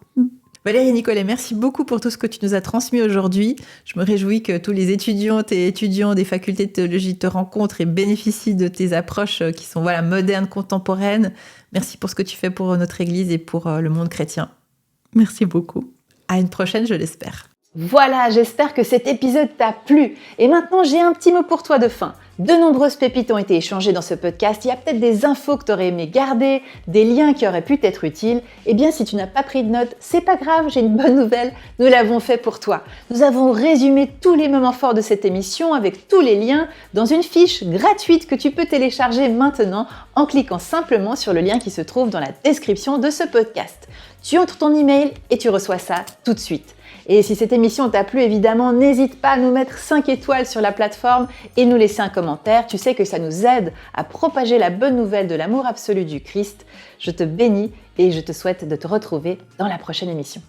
Valérie Nicolet, merci beaucoup pour tout ce que tu nous as transmis aujourd'hui. Je me réjouis que tous les étudiantes et étudiants des facultés de théologie te rencontrent et bénéficient de tes approches qui sont modernes, contemporaines. Merci pour ce que tu fais pour notre Église et pour le monde chrétien. Merci beaucoup. À une prochaine, je l'espère. Voilà, j'espère que cet épisode t'a plu. Et maintenant, j'ai un petit mot pour toi de fin. De nombreuses pépites ont été échangées dans ce podcast. Il y a peut-être des infos que tu aurais aimé garder, des liens qui auraient pu t'être utiles. Eh bien, si tu n'as pas pris de notes, c'est pas grave, j'ai une bonne nouvelle. Nous l'avons fait pour toi. Nous avons résumé tous les moments forts de cette émission avec tous les liens dans une fiche gratuite que tu peux télécharger maintenant en cliquant simplement sur le lien qui se trouve dans la description de ce podcast. Tu entres ton email et tu reçois ça tout de suite. Et si cette émission t'a plu, évidemment, n'hésite pas à nous mettre 5 étoiles sur la plateforme et nous laisser un commentaire. Tu sais que ça nous aide à propager la bonne nouvelle de l'amour absolu du Christ. Je te bénis et je te souhaite de te retrouver dans la prochaine émission.